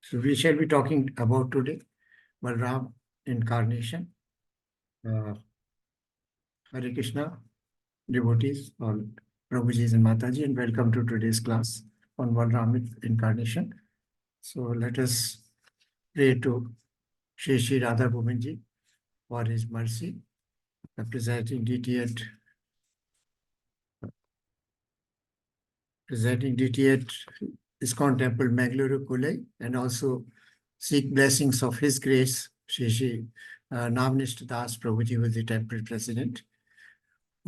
So we shall be talking about today Balram incarnation. Hare Krishna, devotees, all Prabhujis and Mataji, and welcome to today's class on Balram incarnation. So let us pray to Shri Radha Govinji for his mercy, the presiding deity at ISKCON Temple, Mangalore, Kulai, and also seek blessings of his grace. Shri Navnishta Das Prabhuji was the temple president.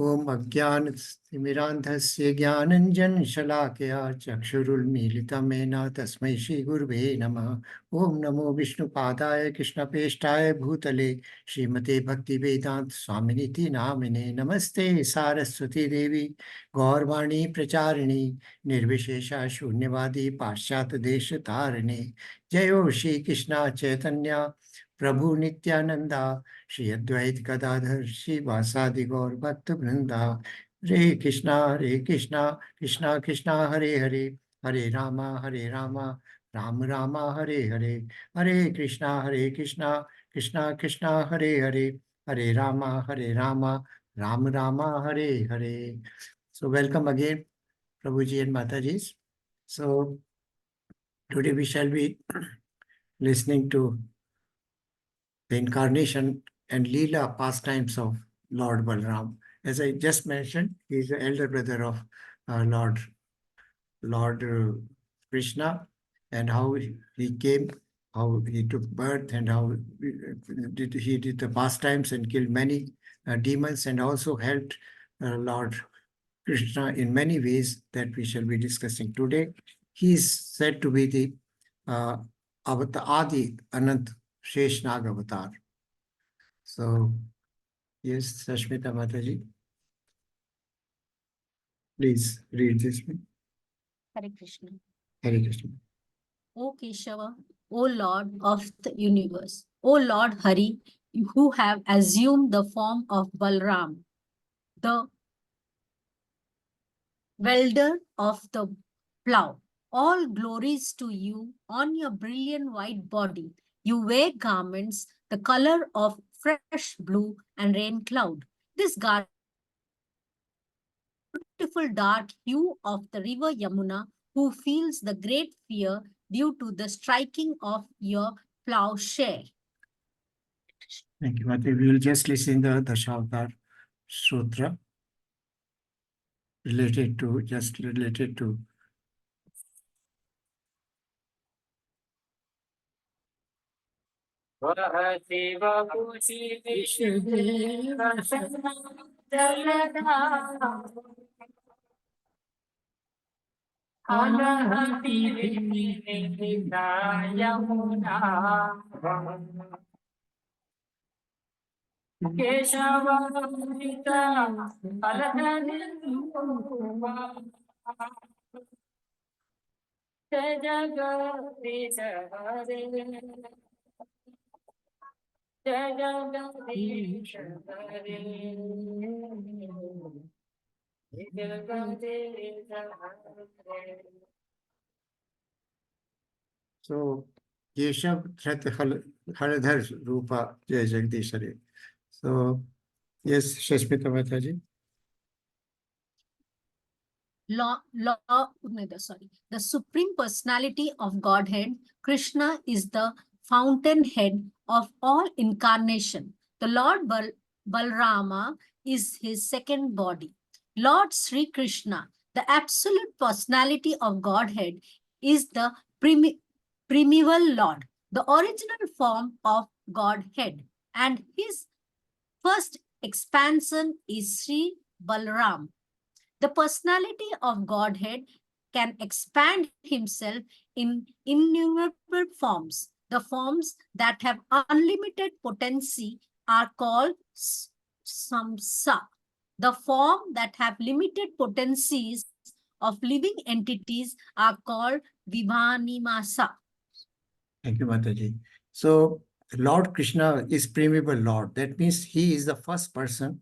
Om Agyan Timirandhasya Gyananjan Shalakya Chakshurulmilitam Mena Tasmai Shri Gurve Namah. Om Namo Vishnu Padaya Krishna Peshtaya Bhutale Srimate Bhakti Vedant Swaminiti Namine Namaste Saraswati Devi Gaurvani Pracharini Nirvishesha Shunyavadi Pashyat Desha Tarine Jayo Shri Krishna Chaitanya Prabhu Nityananda Shri Advait Gadadhar Shri Vasadi Gaur Bhakta Vrinda Hare Krishna, Krishna Krishna, Hare Hare, Hare Rama, Rama Rama, Hare Hare, Hare Krishna, Krishna Krishna, Hare Hare, Hare Rama, Rama Rama, Hare Hare. So welcome again, Prabhuji and Matajis. So today we shall be listening to the incarnation and Leela pastimes of Lord Balram. As I just mentioned, he is the elder brother of Lord Krishna, and how he came, how he took birth, and how he did the pastimes and killed many demons, and also helped Lord Krishna in many ways that we shall be discussing today. He is said to be the Avatara, Adi Anant Sheshnag Avatar. So, yes, Sashmita Mataji, please read this one. Hare Krishna. Hare Krishna. O Keshava, O Lord of the universe, O Lord Hari, who have assumed the form of Balram, the welder of the plough. All glories to you on your brilliant white body. You wear garments the color of fresh blue and rain cloud. This garment beautiful dark hue of the river Yamuna, who feels the great fear due to the striking of your plowshare. Thank you, Mataji. We will just listen to the Dashavatara Sutra related to So, Keshav Thrat Haradhar Rupa Jai Jagdish Hare. So, yes, Shashmita Mataji. The Supreme Personality of Godhead, Krishna, is the fountainhead of all incarnation. The Lord Balarama is his second body. Lord Sri Krishna, the absolute personality of Godhead, is the primeval Lord, the original form of Godhead, and his first expansion is Sri Balaram. The personality of Godhead can expand himself in innumerable forms. The forms that have unlimited potency are called samsa. The form that have limited potencies of living entities are called vibhanimasa. Thank you, Mataji. So, Lord Krishna is primeval Lord. That means he is the first person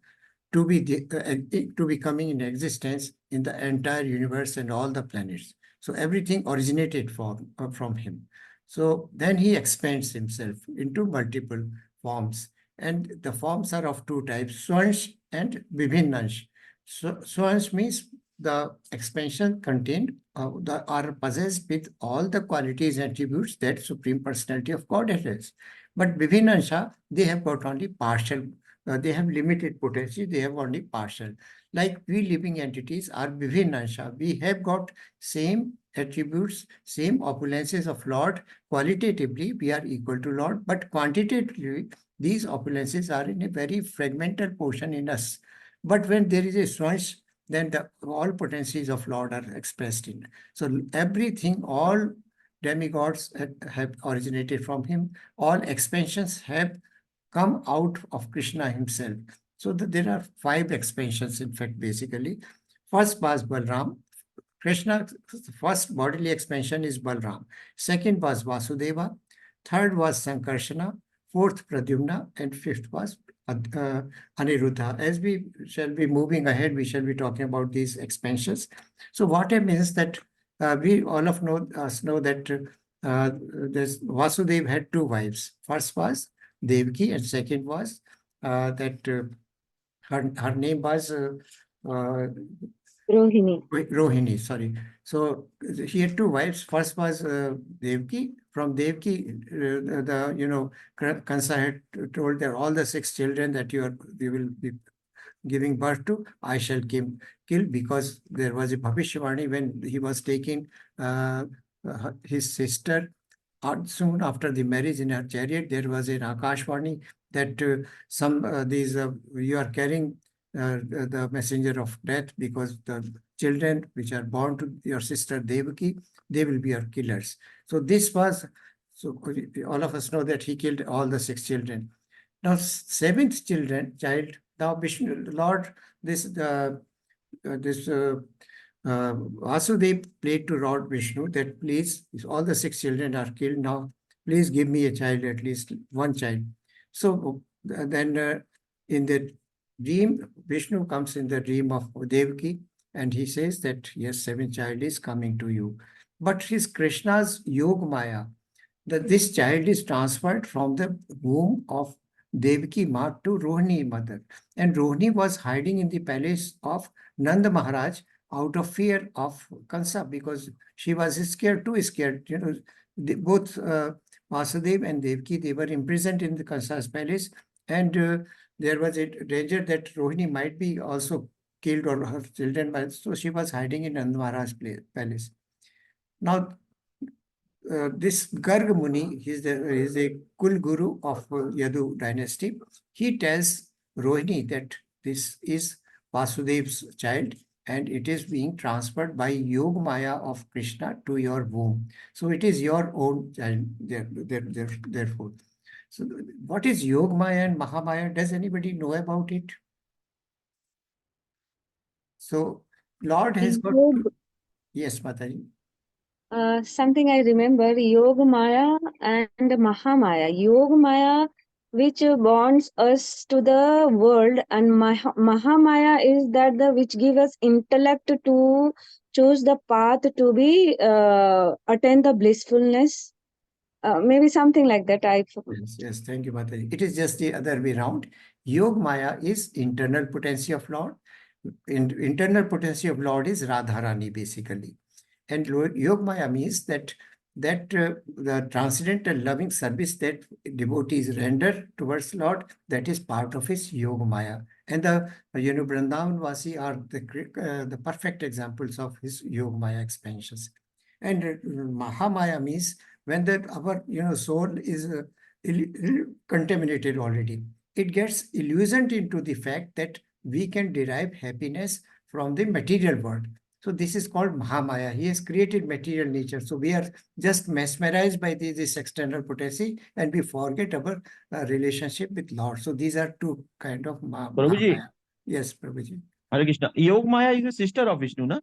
to be coming in existence in the entire universe and all the planets. So everything originated from him. So then he expands himself into multiple forms. And the forms are of two types, Swansh and Vibhinnansh. So Swansh means the expansion contained are possessed with all the qualities and attributes that Supreme Personality of Godhead has. But Vibhinnansha, they have got only partial, they have limited potency, they have only partial. Like we living entities are Vibhinnansha. We have got same attributes, same opulences of Lord. Qualitatively, we are equal to Lord, but quantitatively, these opulences are in a very fragmented portion in us. But when there is a source, then all potencies of Lord are expressed in. So everything, all demigods have originated from him. All expansions have come out of Krishna himself. So there are 5 expansions, in fact, basically. First was Balram. Krishna's first bodily expansion is Balram. Second was Vasudeva. Third was Sankarshana. Fourth, Pradyumna. And fifth was Aniruddha. As we shall be moving ahead, we shall be talking about these expansions. So what happens is that we all of us know that Vasudeva had 2 wives. First was Devaki, and second was her name was Rohini, sorry. So he had 2 wives. First was Devaki. From Devaki, Kansa had told that all the 6 children that you will be giving birth to, I shall kill, because there was a Bhavishwani when he was taking his sister. Soon after the marriage in her chariot, there was an Akashvani that you are carrying the messenger of death, because the children which are born to your sister Devaki, they will be your killers. So so all of us know that he killed all the 6 children. Now, 7th child, now Vishnu, Lord, Vasudev prayed to Lord Vishnu that please, all the 6 children are killed now, please give me a child, at least one child. So then in the dream, Vishnu comes in the dream of Devaki, and he says that, yes, 7th child is coming to you. But his Krishna's Yog Maya, that this child is transferred from the womb of Devaki Ma to Rohini mother. And Rohini was hiding in the palace of Nanda Maharaj out of fear of Kansa, because she was scared, too scared. Both Vasudeva and Devaki, they were imprisoned in the Kansa's palace, and there was a danger that Rohini might be also killed, or her children. So she was hiding in Nanda Maharaj's palace. Now, this Garg Muni, he's a Kul Guru of Yadu dynasty. He tells Rohini that this is Vasudev's child, and it is being transferred by Yog Maya of Krishna to your womb. So it is your own child, therefore. So what is Yog Maya and Mahamaya? Does anybody know about it? So Lord has got... Yes, Mataji. Something I remember, Yoga Maya and Mahamaya. Yoga Maya, which bonds us to the world, and Mahamaya is that which gives us intellect to choose the path to be attain the blissfulness. Maybe something like that. Yes, thank you, Mataji. It is just the other way around. Yog Maya is internal potency of Lord. Internal potency of Lord is Radharani, basically. And Yog Maya means that the transcendental loving service that devotees render towards Lord, that is part of his Yog Maya. And the Vrindavan Vasi are the perfect examples of his Yog Maya expansions. And Mahamaya means when our soul is contaminated already, it gets illusioned into the fact that we can derive happiness from the material world. So this is called Mahamaya. He has created material nature. So we are just mesmerized by this external potency, and we forget our relationship with Lord. So these are 2 kind of Mahamaya. Yes, Prabhuji. Hare Krishna. Yog Maya is a sister of Vishnu, na?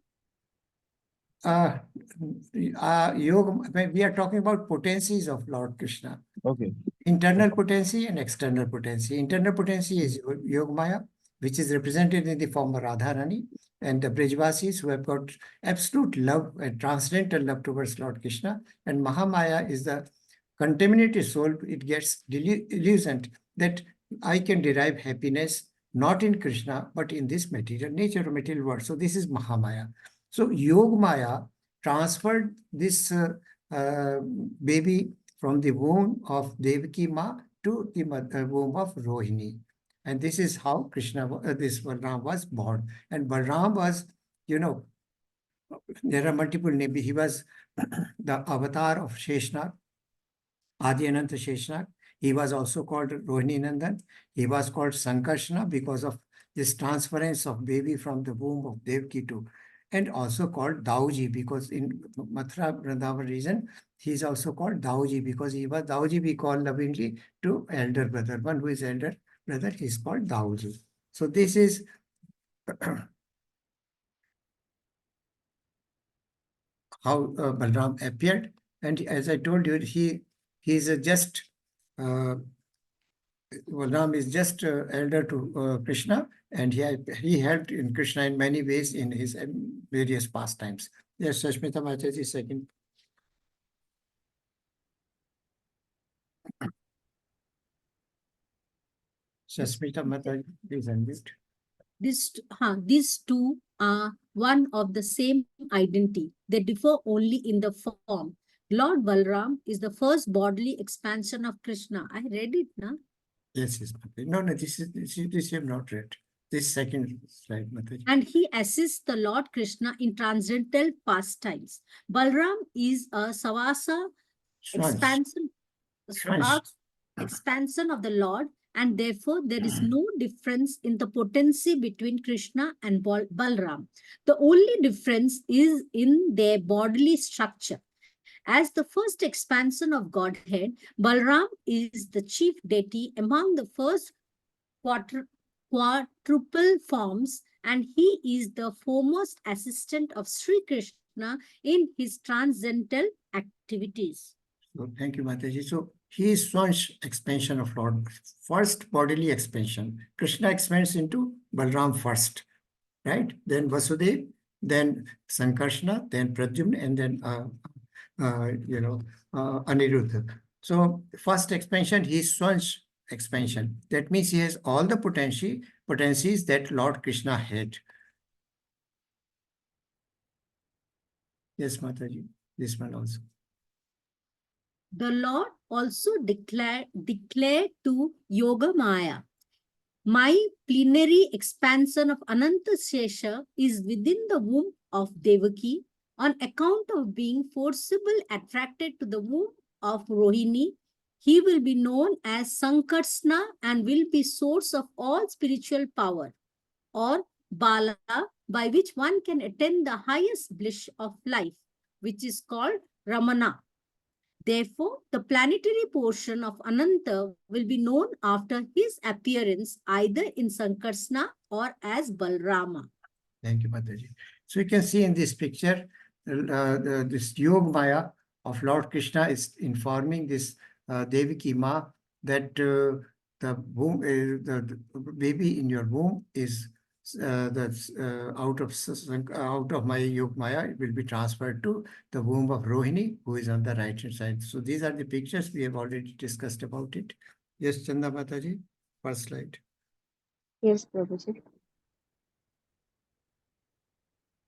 We are talking about potencies of Lord Krishna. Okay. Internal potency and external potency. Internal potency is Yog Maya, which is represented in the form of Radharani, and the Brajvasis who have got absolute love and transcendental love towards Lord Krishna. And Mahamaya is the contaminated soul. It gets illusioned that I can derive happiness not in Krishna, but in this material nature or material world. So this is Mahamaya. So Yogamaya transferred this baby from the womb of Devaki Ma to the womb of Rohini. And this is how Krishna, this Balaram was born. And Balaram was, you know, there are multiple names. He was the avatar of Sheshnath, Adi Ananta Sheshnath. He was also called Rohini Nandan. He was called Sankarshana because of this transference of baby from the womb of Devaki to, and also called Dauji because in Mathura Vrindavan region, he is also called Dauji because he was Dauji, we call lovingly to elder brother. One who is elder brother, he is called Dauji. So this is how Balram appeared. And as I told you, he is just Balram is just elder to Krishna, and he helped in Krishna in many ways in his various pastimes. Yes, Shashmita Mataji, second. Shashmita Mataji, please unmute. These two are one of the same identity. They differ only in the form. Lord Balram is the first bodily expansion of Krishna. I read it, na? Yes, yes, Mataji. No, this you have not read. This second slide, Mataji. And he assists the Lord Krishna in transcendental pastimes. Balram is a Savasa expansion of the Lord, and therefore there is no difference in the potency between Krishna and Balram. The only difference is in their bodily structure. As the first expansion of Godhead, Balram is the chief deity among the first quadruple forms, and he is the foremost assistant of Sri Krishna in his transcendental activities. So, thank you, Mataji. So he is Swan's expansion of Lord, first bodily expansion. Krishna expands into Balram first, right? Then Vasudev, then Sankarshana, then Pradyumna, and then Aniruddha. So first expansion, he is Swan's expansion. That means he has all the potencies that Lord Krishna had. Yes, Mataji, this one also. The Lord also declared to Yoga Maya, my plenary expansion of Ananta Shesha is within the womb of Devaki. On account of being forcibly attracted to the womb of Rohini, he will be known as Sankarsana and will be source of all spiritual power, or Bala, by which one can attain the highest bliss of life, which is called Ramana. Therefore, the planetary portion of Ananta will be known after his appearance either in Sankarsana or as Balarama. Thank you, Mataji. So you can see in this picture, this Yog Maya of Lord Krishna is informing this Devaki Ma that the womb, the baby in your womb is out of my Yog Maya. It will be transferred to the womb of Rohini, who is on the right hand side. So these are the pictures we have already discussed about it. Yes, Chanda Mataji, first slide. Yes, Prabhuji.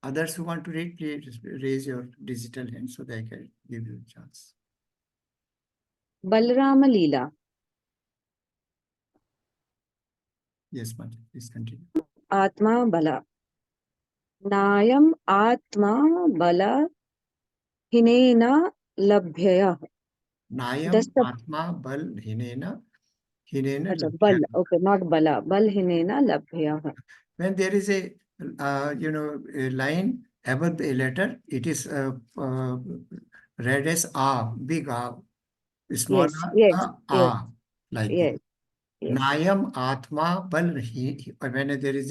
Others who want to read, please raise your digital hand so that I can give you a chance. Balarama Leela. Yes, Mataji, please continue. Atma Bala. Nayam Atma Bala Hinena Labhyaya. Nayam Atma Bal Hinena Bal, okay, not Bala. Bal Hinena Labhyaya. When there is a line above the letter, it is read as A, big A, small A, like yes, this. Nayam Atma Bal when there is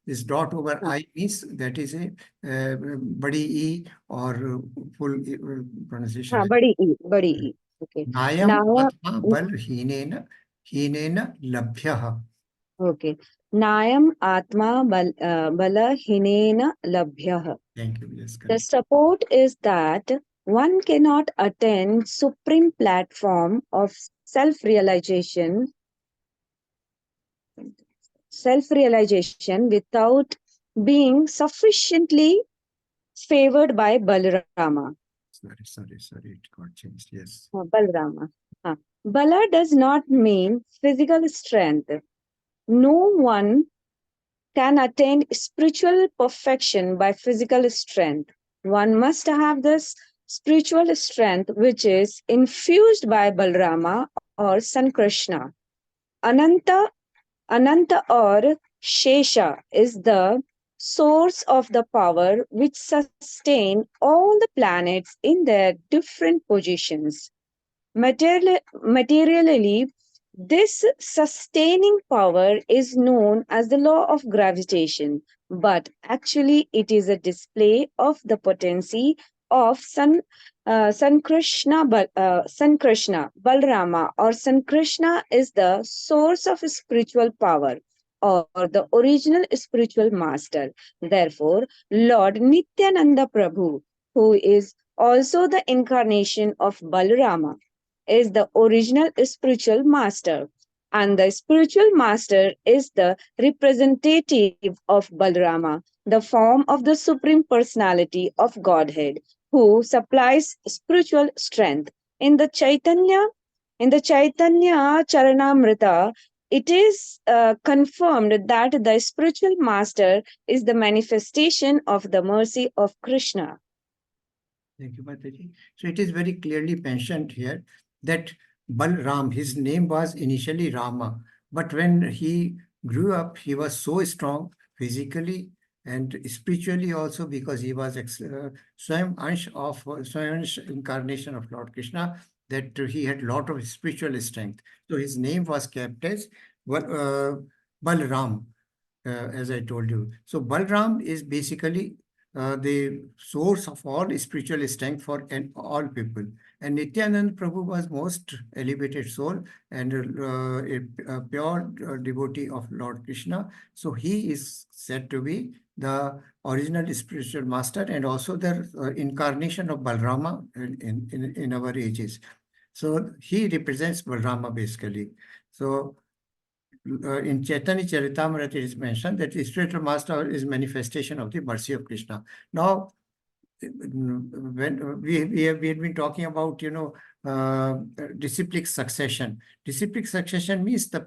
this dot over I means that is a badi E or full pronunciation. Badi E. Okay. Nayam Atma Bal Hinena Labhyaha. Okay. Nayam Atma Bala Hinena Labhyah. Thank you. Yes, The correct. support is that one cannot attain supreme platform of self-realization without being sufficiently favored by Balarama. Sorry. It got changed. Yes. Balarama. Bala does not mean physical strength. No one can attain spiritual perfection by physical strength. One must have this spiritual strength which is infused by Balarama or San Krishna. Ananta, Ananta or Shesha is the source of the power which sustain all the planets in their different positions. Materially, this sustaining power is known as the law of gravitation, but actually it is a display of the potency of San Krishna, Balarama, or San Krishna is the source of spiritual power or the original spiritual master. Therefore, Lord Nityananda Prabhu, who is also the incarnation of Balarama, is the original spiritual master, and the spiritual master is the representative of Balarama, the form of the Supreme Personality of Godhead, who supplies spiritual strength. In the Chaitanya Charanamrita, it is confirmed that the spiritual master is the manifestation of the mercy of Krishna. Thank you, Mataji. So it is very clearly mentioned here that Balram, his name was initially Rama, but when he grew up, he was so strong physically and spiritually also, because he was Swayam Ansh incarnation of Lord Krishna, that he had lot of spiritual strength. So his name was kept as Balram, as I told you. So Balram is basically the source of all spiritual strength for all people. And Nityanand Prabhu was most elevated soul and a pure devotee of Lord Krishna. So he is said to be the original spiritual master and also the incarnation of Balarama in our ages. So he represents Balarama basically. So in Chaitanya Charitamrita, it is mentioned that the spiritual master is manifestation of the mercy of Krishna. Now, when we had been talking about, disciplic succession. Disciplic succession means the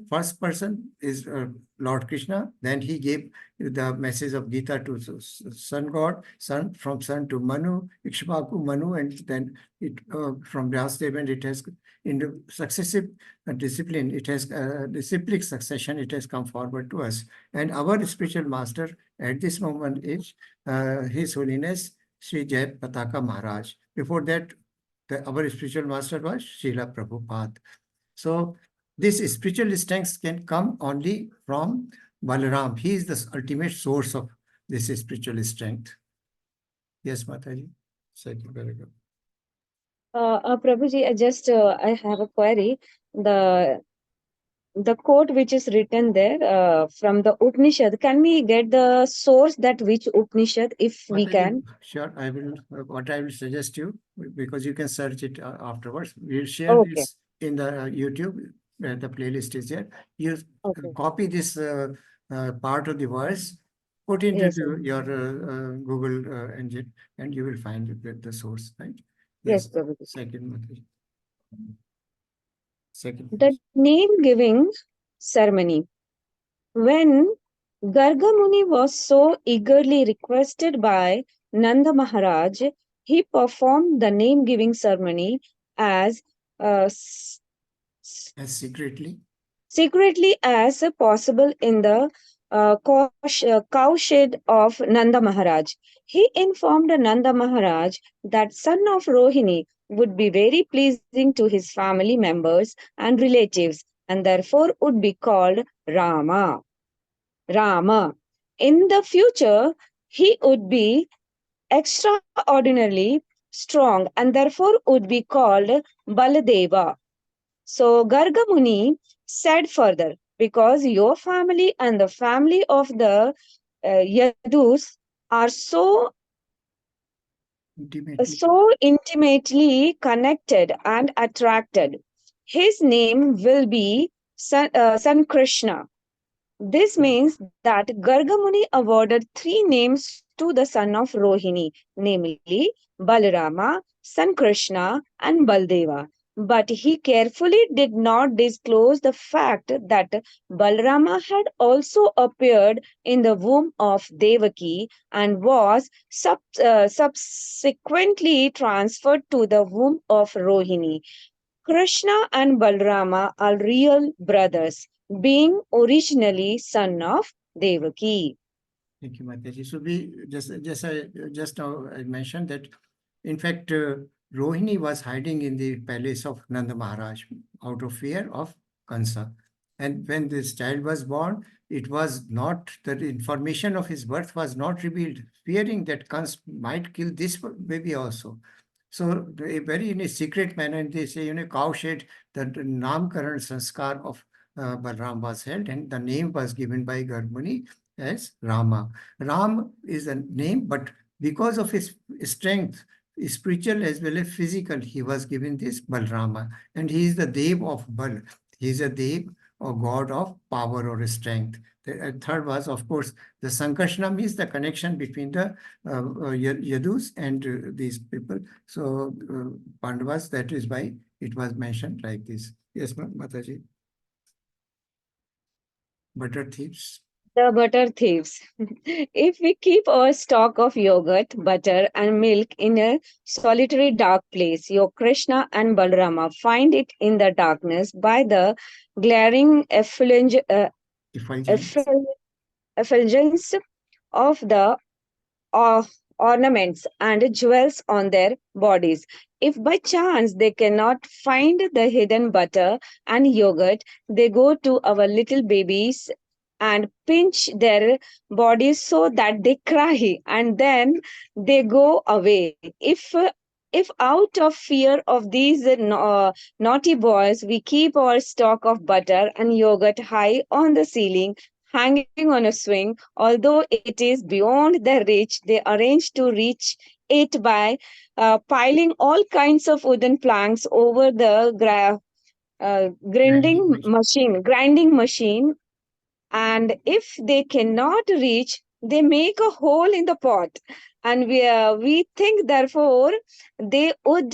first person is Lord Krishna. Then he gave the message of Gita to sun god, from sun to Manu, Ikshvaku, Manu, and then it from Vyasdev, and it has in the successive discipline, it has disciplic succession, it has come forward to us. And our spiritual master at this moment is His Holiness Sri Jai Pataka Maharaj. Before that, our spiritual master was Srila Prabhupada. So this spiritual strength can come only from Balaram. He is the ultimate source of this spiritual strength. Yes, Mataji. Thank you very good. Prabhuji, I have a query. The quote which is written there from the Upanishad, can we get the source that which Upanishad, if we can? Sure, I will. What I will suggest you, because you can search it afterwards. We'll share Okay. this in the YouTube. The playlist is there. You Okay. copy this part of the verse, put into Yes, sir. your Google engine, and you will find the source. Right? Yes, Prabhuji. Second. The name giving ceremony. When Garga Muni was so eagerly requested by Nanda Maharaj, he performed the name giving ceremony as As secretly as possible in the cowshed of Nanda Maharaj. He informed Nanda Maharaj that son of Rohini would be very pleasing to his family members and relatives, and therefore would be called Rama. In the future, he would be extraordinarily strong and therefore would be called Baladeva. So Garga Muni said further, because your family and the family of the Yadus are Intimately. so intimately connected and attracted. His name will be Son Krishna. This means that Gargamuni awarded three names to the son of Rohini, namely Balarama, son Krishna, and Baldeva. But he carefully did not disclose the fact that Balarama had also appeared in the womb of Devaki and was subsequently transferred to the womb of Rohini. Krishna and Balarama are real brothers, being originally son of Devaki. Thank you, Mataji. So we just now I mentioned that, in fact, Rohini was hiding in the palace of Nanda Maharaj out of fear of Kansa. And when this child was born, it was not, the information of his birth was not revealed, fearing that Kans might kill this baby also. So very in a secret manner, and they say, cow shed, the Namkaran Sanskar of Balram was held, and the name was given by Garmuni as Rama. Ram is a name, but because of his strength, spiritual as well as physical, he was given this Balrama. And he is the Dev of Bal. He is a Dev or God of power or strength. The third was, of course, the Sankarshana means the connection between the Yadus and these people. So Pandavas, that is why it was mentioned like this. Yes, Mataji. Butter thieves. The butter thieves. If we keep our stock of yogurt, butter, and milk in a solitary dark place, your Krishna and Balarama find it in the darkness by the glaring Effulgence. effulgence of the uh, ornaments and jewels on their bodies. If by chance they cannot find the hidden butter and yogurt, they go to our little babies and pinch their bodies so that they cry, and then they go away. If out of fear of these naughty boys, we keep our stock of butter and yogurt high on the ceiling, hanging on a swing, although it is beyond their reach, they arrange to reach it by piling all kinds of wooden planks over the grinding machine, and if they cannot reach, they make a hole in the pot, and we think therefore they would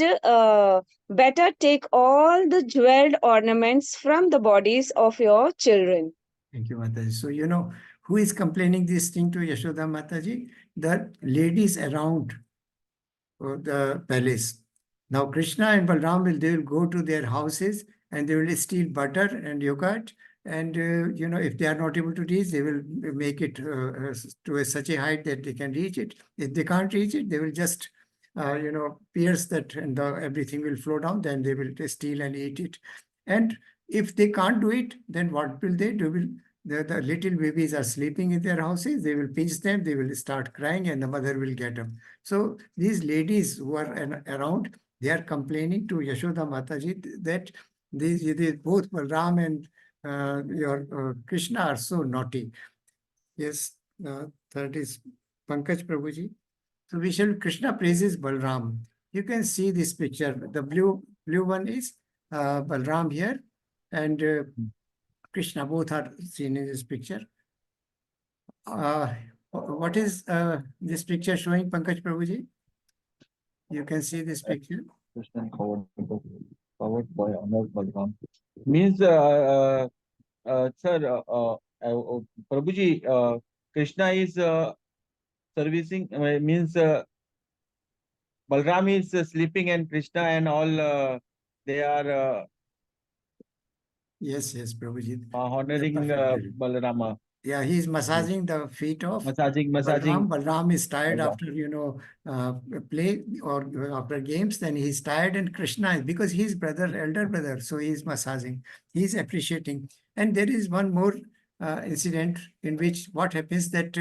better take all the jeweled ornaments from the bodies of your children. Thank you, Mataji. So, who is complaining this thing to Yashoda Mataji? The ladies around the palace. Now, Krishna and Balram they will go to their houses and they will steal butter and yogurt. And, if they are not able to reach, they will make it to such a height that they can reach it. If they can't reach it, they will just, pierce that and everything will flow down. Then they will steal and eat it. And if they can't do it, then what will they do? The little babies are sleeping in their houses. They will pinch them. They will start crying and the mother will get them. So these ladies who are around, they are complaining to Yashoda Mataji that these both Balram and your Krishna are so naughty. Yes, that is Pankaj Prabhuji. So we shall Krishna praises Balram. You can see this picture. The blue one is Balram here, and Krishna, both are seen in this picture. What is this picture showing, Pankaj Prabhuji? You can see this picture. Krishna powered by Honor Balram. Means, sir, Prabhuji, Krishna is servicing, means Balram is sleeping and Krishna and all they are Yes, Prabhuji. honoring Balarama. Yeah, he is massaging the feet of Massaging. Balram is tired Balram. after, play or after games, then he's tired, and Krishna is, because he's elder brother, so he's massaging, he's appreciating. And there is one more incident in which what happens that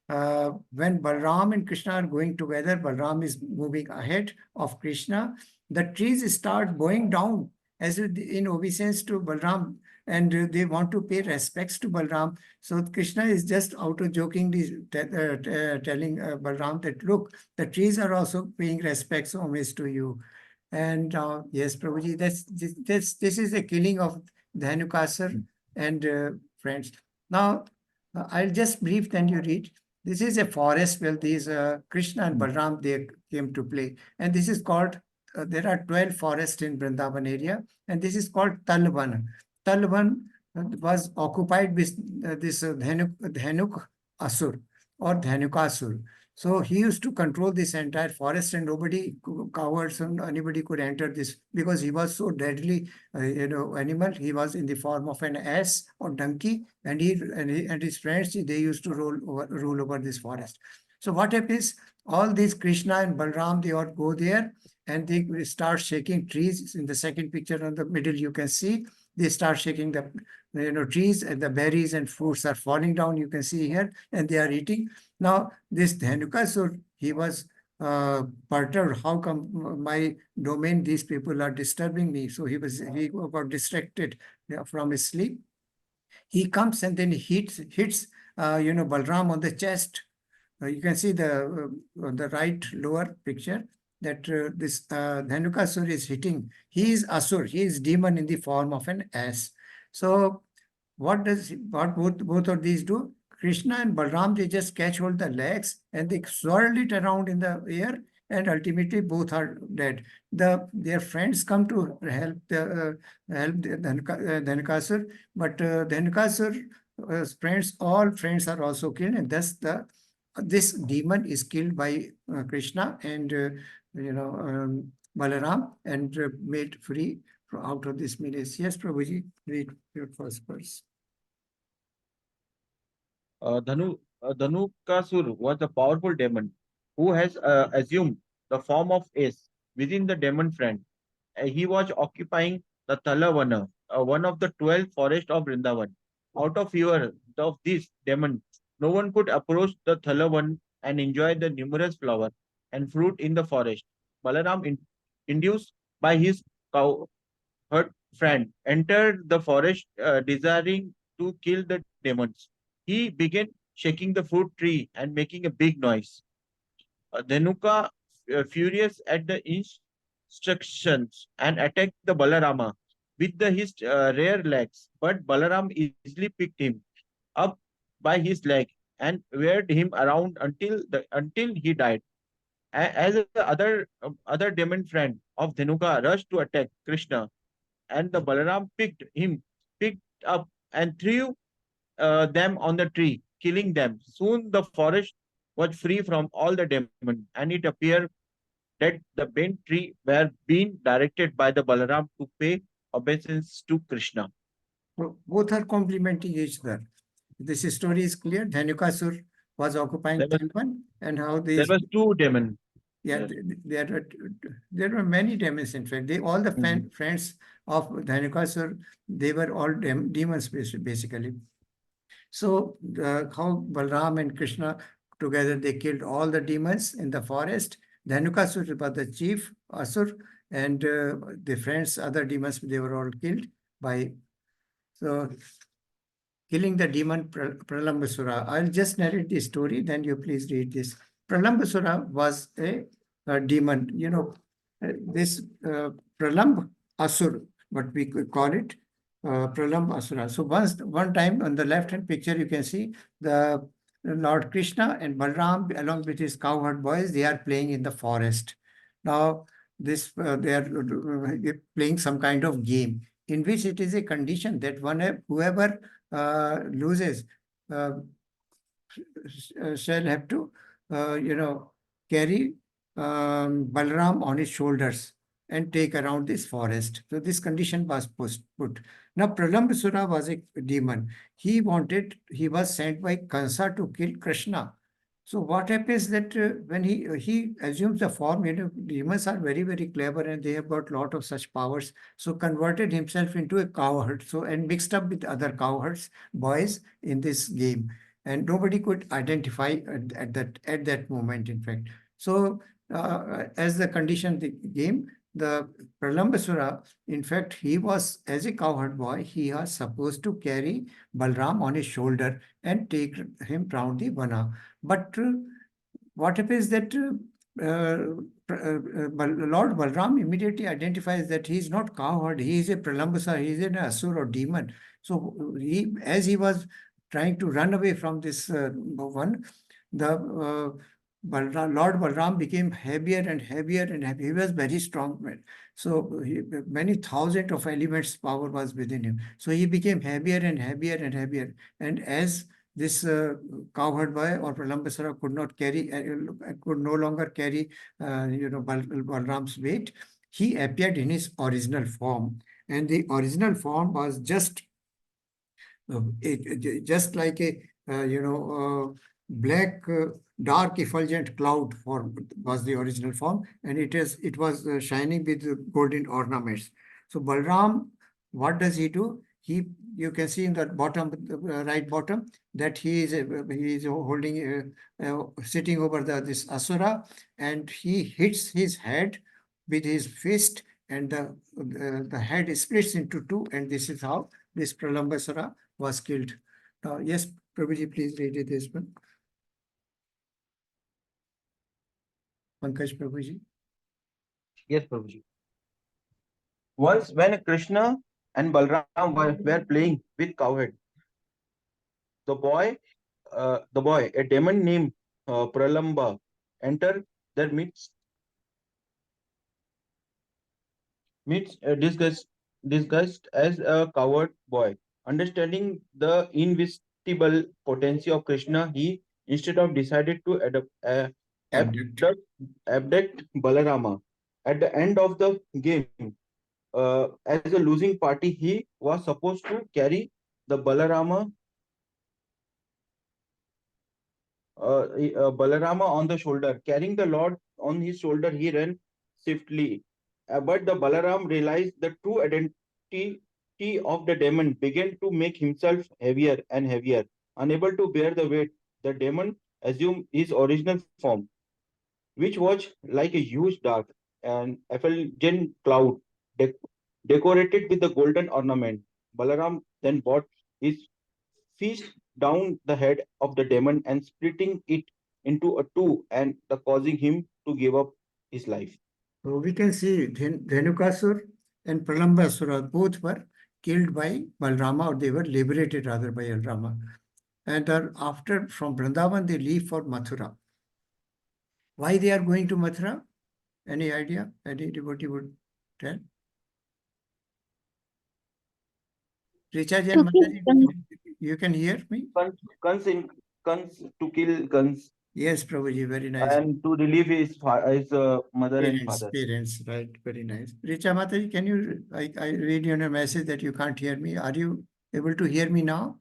when Balram and Krishna are going together, Balram is moving ahead of Krishna, the trees start going down as in obeisance to Balram. and they want to pay respects to Balram. So Krishna is just out of jokingly telling Balram that, look, the trees are also paying respects, homage to you. And yes, Prabhuji, this is the killing of Dhanukasur and friends. Now, I'll just brief, then you read. This is a forest where these Krishna and Balram, they came to play. And this is called, there are 12 forests in Vrindavan area, and this is called Talvan. Talvan was occupied with this Dhanuk Asur or Dhanukasur. So he used to control this entire forest, and nobody, cowards and anybody could enter this, because he was so deadly, animal. He was in the form of an ass or donkey, and and his friends, they used to rule over this forest. So what happens? All these Krishna and Balram, they all go there, and they start shaking trees. In the second picture on the middle, you can see they start shaking the trees, and the berries and fruits are falling down. You can see here, and they are eating. Now, this Dhanukasur, he was perturbed. How come my domain, these people are disturbing me? So he got distracted from his sleep. He comes and then he hits Balram on the chest. You can see on the right lower picture that this Dhanukasur is hitting. He is Asur. He is demon in the form of an ass. So what both of these do? Krishna and Balram, they just catch hold the legs and they swirl it around in the air, and ultimately both are dead. Their friends come to help the Dhanukasur, but Dhanukasur all friends are also killed, and thus this demon is killed by Krishna and Balaram, and made free out of this menace. Yes, Prabhuji, read your first verse. Dhanukasur was a powerful demon who has assumed the form of ace within the demon friend. He was occupying the Talavana, one of the 12 forests of Vrindavan. Out of fear of this demon, no one could approach the Thalavan and enjoy the numerous flower and fruit in the forest. Balaram, induced by his cowherd friend, entered the forest desiring to kill the demons. He began shaking the fruit tree and making a big noise. Dhanuka, furious at the instructions, and attacked the Balarama with his rare legs. But Balaram easily picked him up by his leg and whirled him around until he died. As the other demon friend of Dhanuka rushed to attack Krishna, and the Balaram picked up and threw them on the tree, killing them. Soon the forest was free from all the demons, and it appeared that the bent tree were being directed by the Balaram to pay obeisance to Krishna. So both are complementing each other. This story is clear. Dhanukasur was occupying Talvan, and how There was two demons. Yeah, Yes. there were many demons. In fact, all the friends of Dhanukasur, they were all demons basically. So how Balram and Krishna together, they killed all the demons in the forest. Dhanukasur was the chief Asur, and the friends, other demons, they were all killed by. So killing the demon Pralambasura. I'll just narrate the story, then you please read this. Pralambasura was a demon. This Pralamb Asur, what we could call it, Pralamb Asura. So one time on the left-hand picture, you can see the Lord Krishna and Balram, along with his cowherd boys, they are playing in the forest. Now, they are playing some kind of game, in which it is a condition that whoever loses shall have to, carry Balaram on his shoulders and take around this forest. So this condition was put. Now Pralambasura was a demon. He was sent by Kansa to kill Krishna. So what happens that when he assumes the form, demons are very, very clever, and they have got a lot of such powers. So converted himself into a cowherd, and mixed up with other cowherds, boys, in this game. And nobody could identify at that moment, in fact. So as the condition the game, the Pralambasura, in fact, he was, as a cowherd boy, he was supposed to carry Balram on his shoulder and take him round the vana. But what happens that Lord Balram immediately identifies that he is not cowherd, he is a Pralambasa, he is an asur or demon. So he, as he was trying to run away from this one, the Lord Balram became heavier and heavier and heavier. He was very strong man. So many thousands of elements power was within him. So he became heavier and heavier and heavier. And as this cowherd boy or Pralambasara could not carry, could no longer carry, Balram's weight, he appeared in his original form. And the original form was just like a, black, dark effulgent cloud form was the original form, and it was shining with golden ornaments. So Balram, what does he do? You can see in the bottom, right bottom, that he is holding, sitting over this asura, and he hits his head with his fist, and the head splits into two, and this is how this Pralambasura was killed. Now, yes, Prabhuji, please read it this one. Pankaj Prabhuji. Yes, Prabhuji. Once when Krishna and Balram were playing with cowhead, the boy, a demon named Pralamba, entered their midst disguised as a coward boy. Understanding the invisible potency of Krishna, he instead of decided to Abduct. abduct Balarama. At the end of the game, as a losing party, he was supposed to carry the Balarama on the shoulder. Carrying the Lord on his shoulder, he ran swiftly. But the Balaram realized the true identity of the demon, began to make himself heavier and heavier. Unable to bear the weight, the demon assumed his original form, which was like a huge dark and effulgent cloud decorated with the golden ornament. Balaram then brought his fist down the head of the demon and splitting it into a two and causing him to give up his life. So we can see Dhenukasur and Pralambasura both were killed by Balrama, or they were liberated rather by Balrama. And after, from Vrindavan, they leave for Mathura. Why they are going to Mathura? Any idea? Anybody would tell? Richa Jain, you can hear me? Guns to kill guns Yes, Prabhuji, very nice. and to relieve his mother and father. Parents, right, very nice. Richa Mataji, can you, I read in a message that you can't hear me. Are you able to hear me now?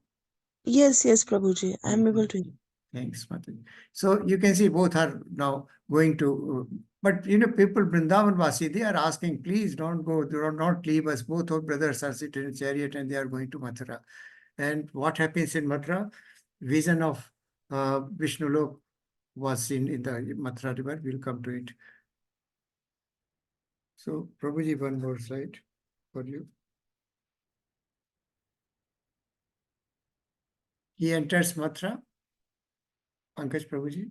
Yes, Prabhuji, I am able to. Thanks, Mataji. So you can see both are now going to, but people, Vrindavan Vasi, they are asking, please don't go, do not leave us. Both our brothers are sitting in a chariot and they are going to Mathura. And what happens in Mathura? Vision of Vishnu Lok was seen in the Mathura river. We'll come to it. So, Prabhuji, one more slide for you. He enters Mathura. Pankaj Prabhuji.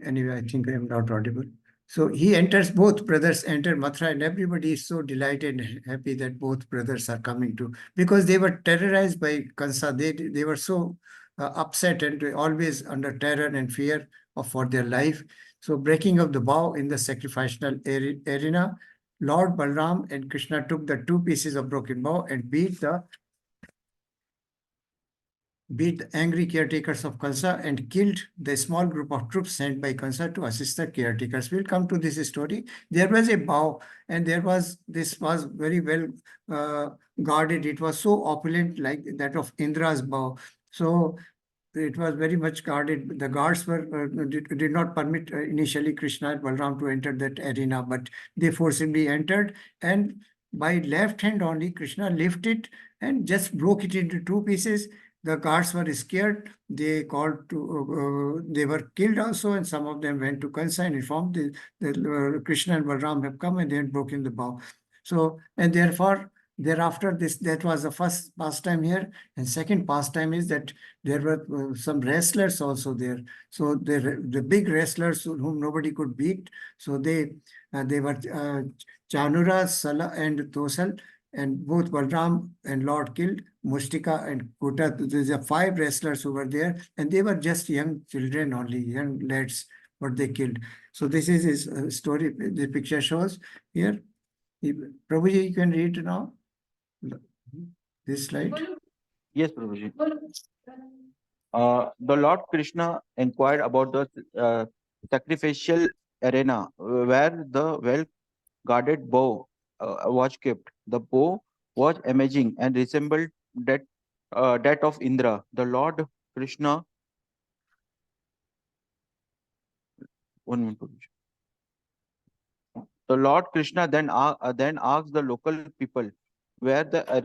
Anyway, I think I am not audible. So he enters, both brothers enter Mathura, and everybody is so delighted and happy that both brothers are coming to, because they were terrorized by Kansa. They were so upset and always under terror and fear for their life. So breaking of the bow in the sacrificial arena, Lord Balram and Krishna took the two pieces of broken bow and beat the angry caretakers of Kansa and killed the small group of troops sent by Kansa to assist the caretakers. We'll come to this story. There was a bow, and this was very well guarded. It was so opulent, like that of Indra's bow. So it was very much guarded. The guards did not permit initially Krishna and Balram to enter that arena, but they forcibly entered, and by left hand only, Krishna lifted and just broke it into two pieces. the guards were scared. They called to, they were killed also, and some of them went to Kansa and informed that Krishna and Balaram have come and they had broken the bow. So, and therefore, thereafter, that was the first pastime here. And second pastime is that there were some wrestlers also there. So the big wrestlers whom nobody could beat. So they were Chanura, Sala, and Tosal, and both Balram and Lord killed Mustika and Kota. There's a 5 wrestlers who were there, and they were just young children only, young lads, what they killed. So this is his story. The picture shows here. Prabhuji, you can read now this slide. Yes, Prabhuji. The Lord Krishna inquired about the sacrificial arena where the well-guarded bow was kept. The bow was amazing and resembled that of Indra. The Lord Krishna. One minute, Prabhuji. The Lord Krishna then asked the local people where uh,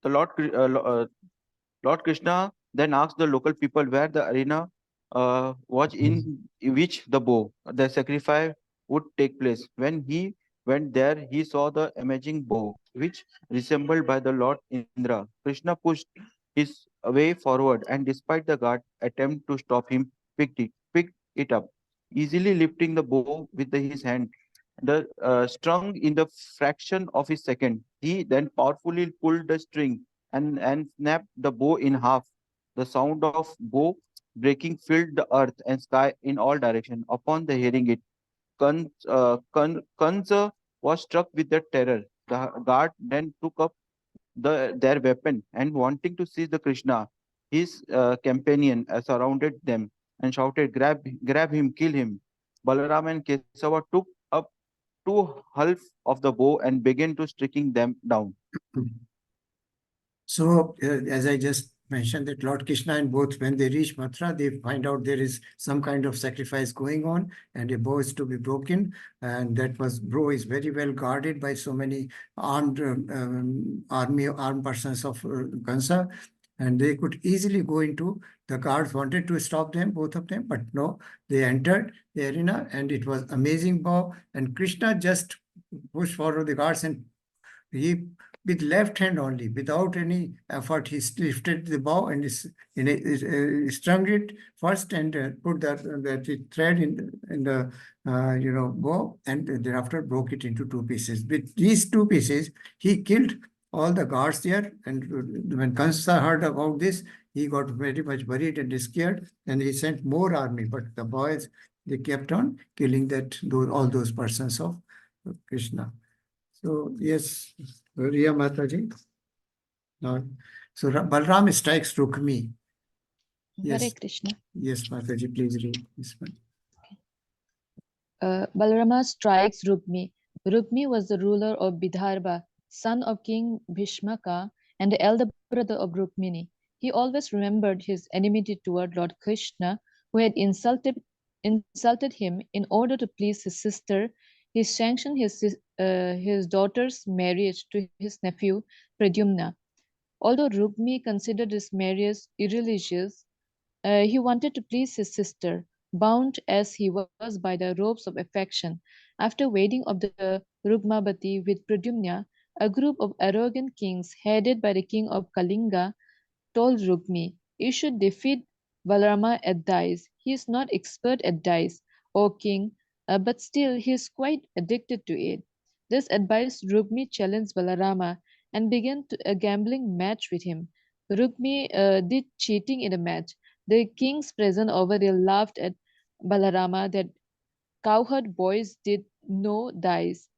the Lord Krishna then asked the local people where the arena was in which the sacrifice would take place. When he went there, he saw the amazing bow, which resembled by the Lord Indra. Krishna pushed his way forward, and despite the guard attempt to stop him, picked it up, easily lifting the bow with his hand. The strung in the fraction of a second. He then powerfully pulled the string and snapped the bow in half. The sound of bow breaking filled the earth and sky in all directions. Upon the hearing it, Kansa was struck with the terror. The guard then took up their weapon and wanting to seize the Krishna, his companion surrounded them and shouted, grab him, kill him. Balaram and Kesava took up 2 halves of the bow and began to striking them down. So, as I just mentioned, that Lord Krishna and both, when they reach Mathura, they find out there is some kind of sacrifice going on and a bow is to be broken. And that bow is very well guarded by so many armed armed persons of Kansa. And they could easily go into, the guards wanted to stop them, both of them, but no, they entered the arena and it was amazing bow. And Krishna just pushed forward the guards and he, with left hand only, without any effort, he lifted the bow and strung it first and put that thread in the bow, and thereafter broke it into 2 pieces. With these 2 pieces, he killed all the guards there. And when Kansa heard about this, he got very much worried and scared, and he sent more army. But the boys, they kept on killing all those persons of Krishna. So yes, Riya Mataji. No. So Balram strikes Rukmi. Hare Yes. Krishna. Yes, Mataji, please read this one. Balarama strikes Rukmi. Rukmi was the ruler of Vidarbha, son of King Bhishmaka and the elder brother of Rukmini. He always remembered his enmity toward Lord Krishna, who had insulted him. In order to please his sister, he sanctioned his daughter's marriage to his nephew Pradyumna. Although Rukmi considered this marriage irreligious, he wanted to please his sister, bound as he was by the ropes of affection. After wedding of the Rukmabati with Pradyumna, a group of arrogant kings headed by the king of Kalinga told Rukmi, "You should defeat Balarama at dice. He is not expert at dice, O king, but still he is quite addicted to it." This advice Rukmi challenged Balarama and began a gambling match with him. Rukmi did cheating in the match. The kings present over there laughed at Balarama that cowherd boys did no dice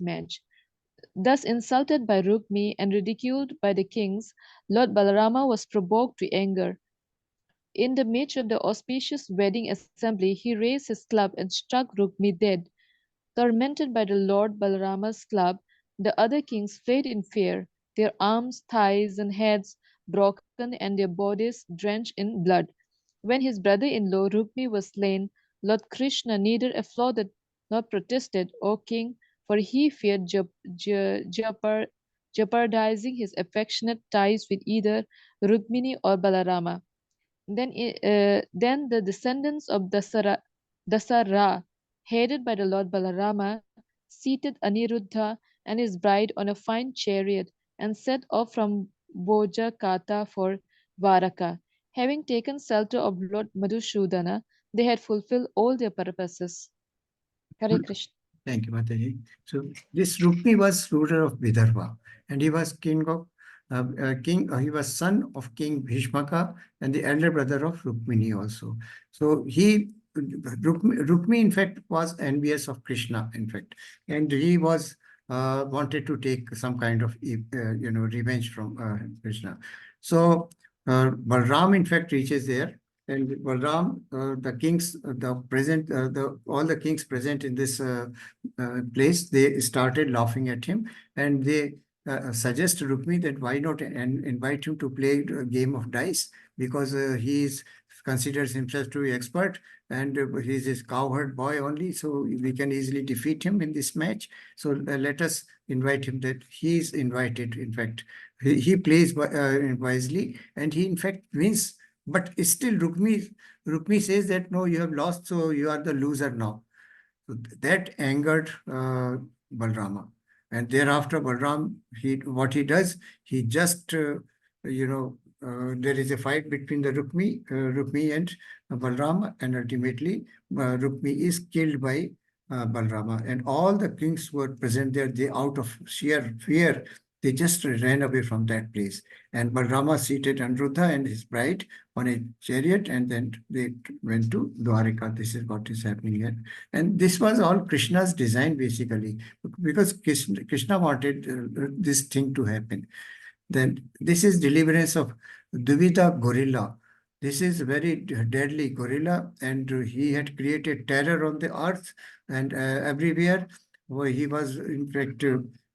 match. Thus insulted by Rukmi and ridiculed by the kings, Lord Balarama was provoked to anger. In the midst of the auspicious wedding assembly, he raised his club and struck Rukmi dead. Tormented by the Lord Balarama's club, the other kings fled in fear, their arms, thighs, and heads broken and their bodies drenched in blood. When his brother-in-law Rukmi was slain, Lord Krishna neither applauded Lord protested, O king, for he feared jeopardizing his affectionate ties with either Rukmini or Balarama. Then the descendants of Dasara, headed by the Lord Balarama, seated Aniruddha and his bride on a fine chariot and set off from Bojakata for Varaka. Having taken shelter of Lord Madhusudana, they had fulfilled all their purposes. Hare Krishna. Thank you, Mataji. So this Rukmi was ruler of Vidarbha, and he was he was son of King Bhishmaka and the elder brother of Rukmini also. So Rukmi in fact was envious of Krishna, in fact, and he was wanted to take some kind of revenge from Krishna. So Balram in fact reaches there. And Balram, all the kings present in this place, they started laughing at him, and they suggest to Rukmi that why not invite him to play a game of dice, because considers himself to be expert, and he's this cowherd boy only, so we can easily defeat him in this match. So let us invite him. That he is invited. In fact, he plays wisely, and he in fact wins. But still, Rukmi says that no, you have lost, so you are the loser now. So that angered Balrama, and thereafter Balram, what he does, he just there is a fight between the Rukmi and Balrama, and ultimately Rukmi is killed by Balrama, and all the kings who were present there, they out of sheer fear, they just ran away from that place. And Balrama seated Aniruddha and his bride on a chariot, and then they went to Dwarika. This is what is happening here. And this was all Krishna's design, basically, because Krishna wanted this thing to happen. Then this is deliverance of Duvida gorilla. This is a very deadly gorilla, and he had created terror on the earth and everywhere. Where he was, in fact,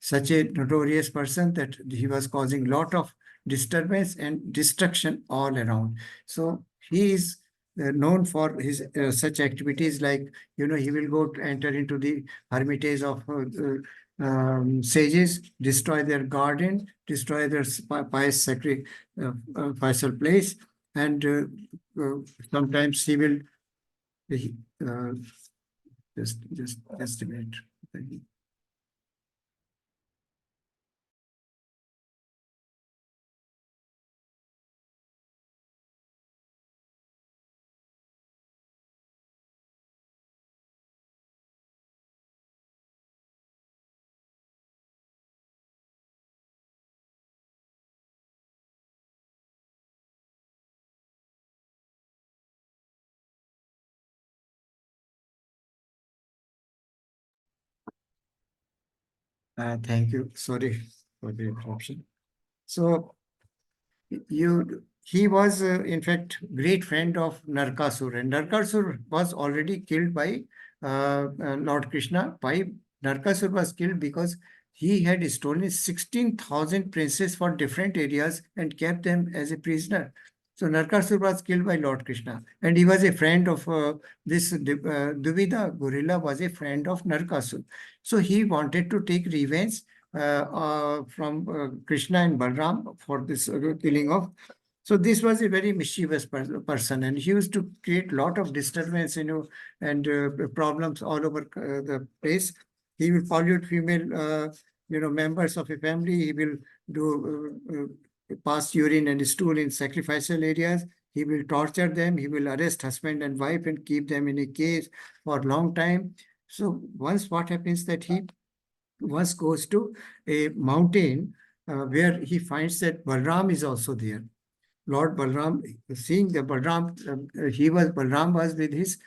such a notorious person that he was causing lot of disturbance and destruction all around. So he is known for his such activities, like, he will go to enter into the hermitage of sages, destroy their garden, destroy their pious sacrificial place, and sometimes he will just a minute. Thank you. Sorry for the interruption. So he was in fact great friend of Narkasur, and Narkasur was already killed by Lord Krishna. Why Narkasur was killed? Because he had stolen 16,000 princes for different areas and kept them as a prisoner. So Narkasur was killed by Lord Krishna, and he was a friend of this Duvida gorilla was a friend of Narkasur. So he wanted to take revenge from Krishna and Balram for this killing of. So this was a very mischievous person, and he used to create a lot of disturbance, and problems all over the place. He will pollute female, members of a family. He will do pass urine and stool in sacrificial areas. He will torture them. He will arrest husband and wife and keep them in a cage for a long time. So once what happens that he once goes to a mountain where he finds that Balram is also there. Lord Balram, seeing the Balram, Balram was with his,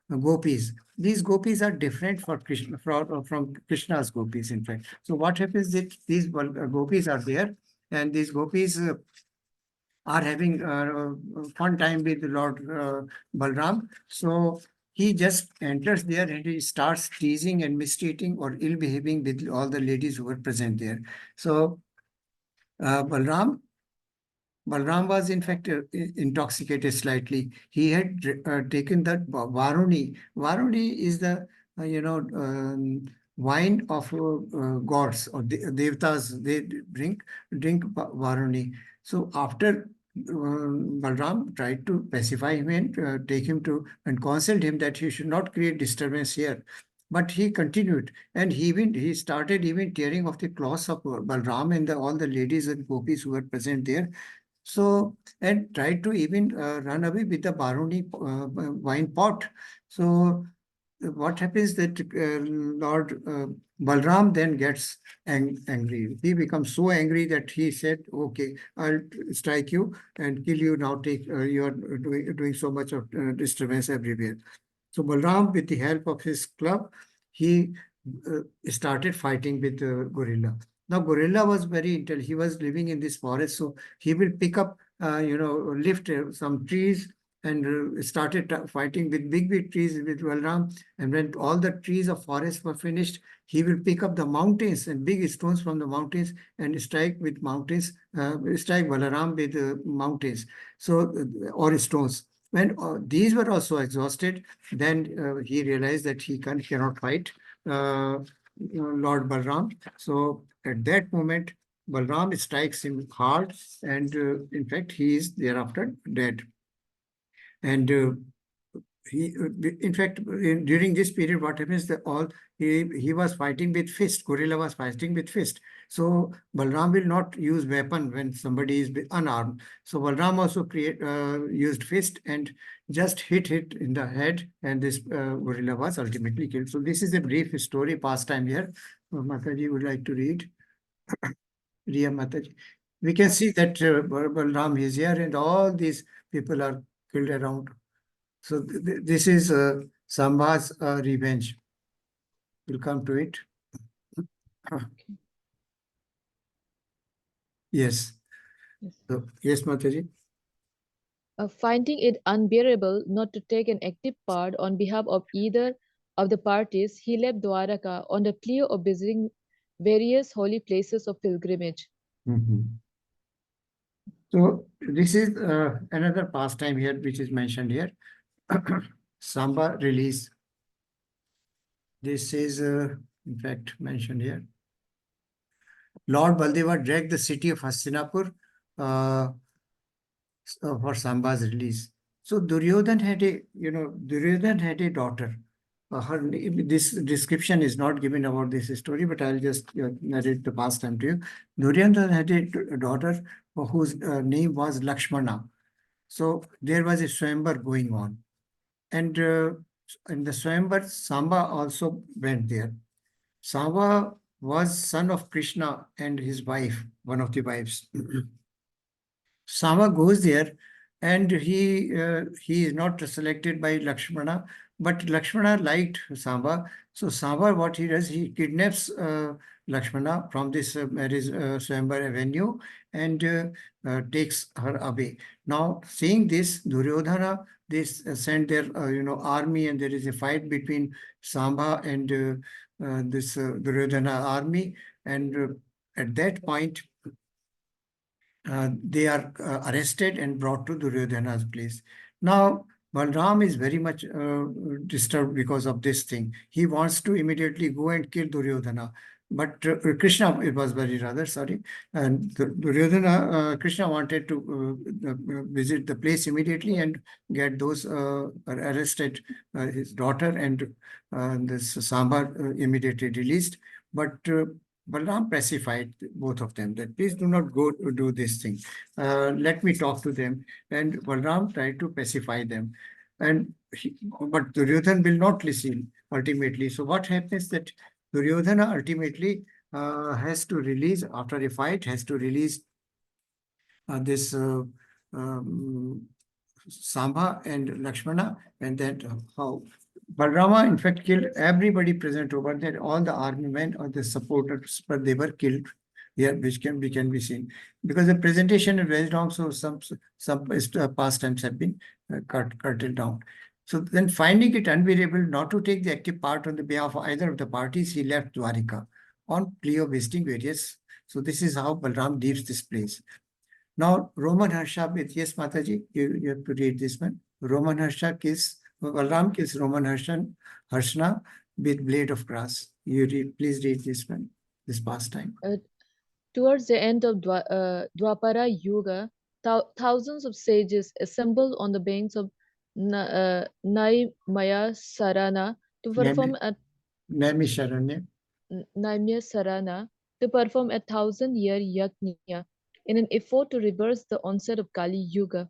gopis. These gopis are different for Krishna, from Krishna's gopis, in fact. So what happens is these gopis are there, and these gopis are having a fun time with Lord Balram. So he just enters there and he starts teasing and mistreating or ill behaving with all the ladies who were present there. So Balram was in fact intoxicated slightly. He had taken that Varuni. Varuni is the wine of gods or devatas. They drink Varuni. So after Balram tried to pacify him and take him to and counsel him that he should not create disturbance here. But he continued, and he started even tearing off the cloths of Balram and all the ladies and gopis who were present there. So, and tried to even run away with the Baruni wine pot. So, what happens that Lord Balram then gets angry. He becomes so angry that he said, "Okay, I'll strike you and kill you now. You are doing so much of disturbance everywhere." So Balram, with the help of his club, he started fighting with the gorilla. Now, gorilla was very intelligent. He was living in this forest, so he will pick up, lift some trees and started fighting with big trees with Balram. And when all the trees of forest were finished, he will pick up the mountains and big stones from the mountains and strike with mountains, strike Balaram with mountains, so or stones. When these were also exhausted, then he realized that he cannot fight Lord Balram. So at that moment, Balram strikes him hard, and in fact, he is thereafter dead. And in fact, during this period, what happens that he was fighting with fist. Gorilla was fighting with fist. So Balram will not use weapon when somebody is unarmed. So Balram also used fist and just hit it in the head, and this gorilla was ultimately killed. So this is a brief story pastime here. Mataji would like to read. Riya Mataji. We can see that Balram is here, and all these people are killed around. So this is Sambha's revenge. We'll come to it. Yes. Yes. So, yes, Mataji. Finding it unbearable not to take an active part on behalf of either of the parties, he left Dwaraka on the plea of visiting various holy places of pilgrimage. So this is another pastime here which is mentioned here. Samba release. This is in fact mentioned here. Lord Baldeva dragged the city of Hastinapur for Samba's release. So Duryodhan had a daughter. This description is not given about this story, but I'll just narrate the pastime to you. Duryodhan had a daughter whose name was Lakshmana. So there was a Swayamvar going on. And in the Swayamvar, Samba also went there. Samba was son of Krishna and his wife, one of the wives. Samba goes there, and he is not selected by Lakshmana, but Lakshmana liked Samba. So Samba, what he does, he kidnaps Lakshmana from this marriage Swayamvar avenue and takes her away. Now, seeing this, Duryodhana, they send their army, and there is a fight between Samba and this Duryodhana army, and at that point, they are arrested and brought to Duryodhana's place. Now, Balram is very much disturbed because of this thing. He wants to immediately go and kill Duryodhana. But Krishna, it was very rather, sorry. And Duryodhana, Krishna wanted to visit the place immediately and get those arrested, his daughter and this Samba immediately released. But Balram pacified both of them that please do not go to do this thing. Let me talk to them. And Balram tried to pacify them. But Duryodhana will not listen ultimately. So what happens that Duryodhana ultimately has to release, after a fight, has to release this Samba and Lakshmana, and that how Balarama in fact killed everybody present over there, all the army men or the supporters, but they were killed here, which can be seen. Because the presentation is very long, so some pastimes have been curtailed down. So then, finding it unbearable not to take the active part on the behalf of either of the parties, he left Dwarika on plea of visiting various. So this is how Balram leaves this place. Now, Roman Harsha, yes, Mataji, you have to read this one. Roman Harsha kills, Balram kills Roman Harshana, with blade of grass. Please read this one, this pastime. Towards the end of Dwapara Yuga, thousands of sages assembled on the banks of Naimaya Sarana to perform a Naimisharanya. Sarana to perform a 1,000-year yajna in an effort to reverse the onset of Kali Yuga.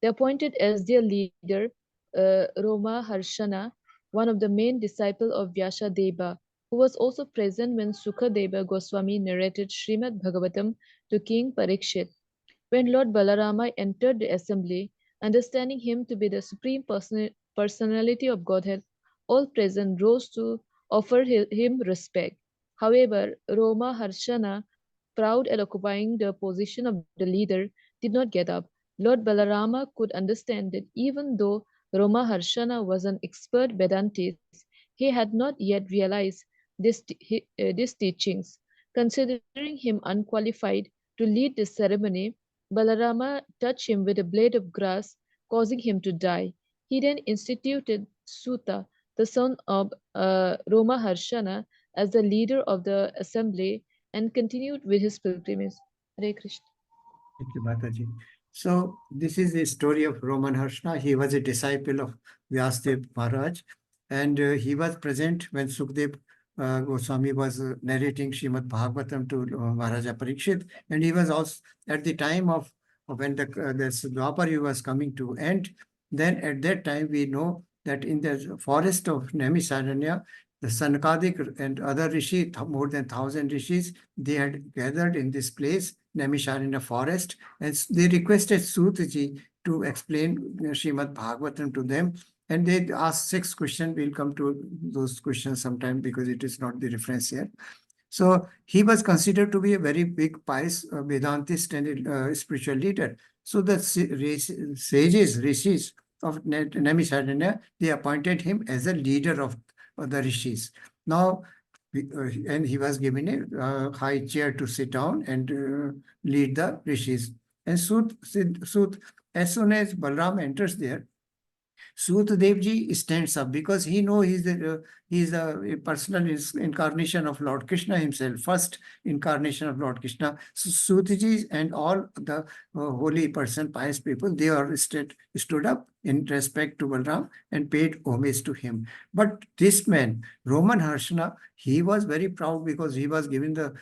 They appointed as their leader Roma Harshana, one of the main disciples of Vyasadeva, who was also present when Sukadeva Goswami narrated Srimad Bhagavatam to King Parikshit. When Lord Balarama entered the assembly, understanding him to be the supreme personality of Godhead, all present rose to offer him respect. However, Roma Harshana, proud at occupying the position of the leader, did not get up. Lord Balarama could understand that even though Roma Harshana was an expert Vedantist, he had not yet realized these teachings. Considering him unqualified to lead the ceremony, Balarama touched him with a blade of grass, causing him to die. He then instituted Suta, the son of Roma Harshana, as the leader of the assembly and continued with his pilgrimage. Hare Krishna. Thank you, Mataji. So this is the story of Roman Harshna. He was a disciple of Vyasadeva Maharaj, and he was present when Sukdev Goswami was narrating Srimad Bhagavatam to Maharaja Parikshit, and he was also at the time of when the Dwapar Yuga was coming to end. Then at that time we know that in the forest of Naimisharanya, the Sanakadik and other rishi, more than 1,000 rishis, they had gathered in this place, Naimisharanya forest, and they requested Sutaji to explain Srimad Bhagavatam to them. And they asked 6 questions. We'll come to those questions sometime because it is not the reference here. So he was considered to be a very big pious Vedantist and spiritual leader. So the sages, rishis of Naimisharanya, they appointed him as a leader of the rishis. Now, and he was given a high chair to sit down and lead the rishis. And Sut, as soon as Balram enters there, Sutadevji stands up because he knows he is a personal incarnation of Lord Krishna himself, first incarnation of Lord Krishna. So Sutaji and all the holy person, pious people, they are stood up in respect to Balram and paid homage to him. But this man, Roman Harshana, he was very proud because he was given the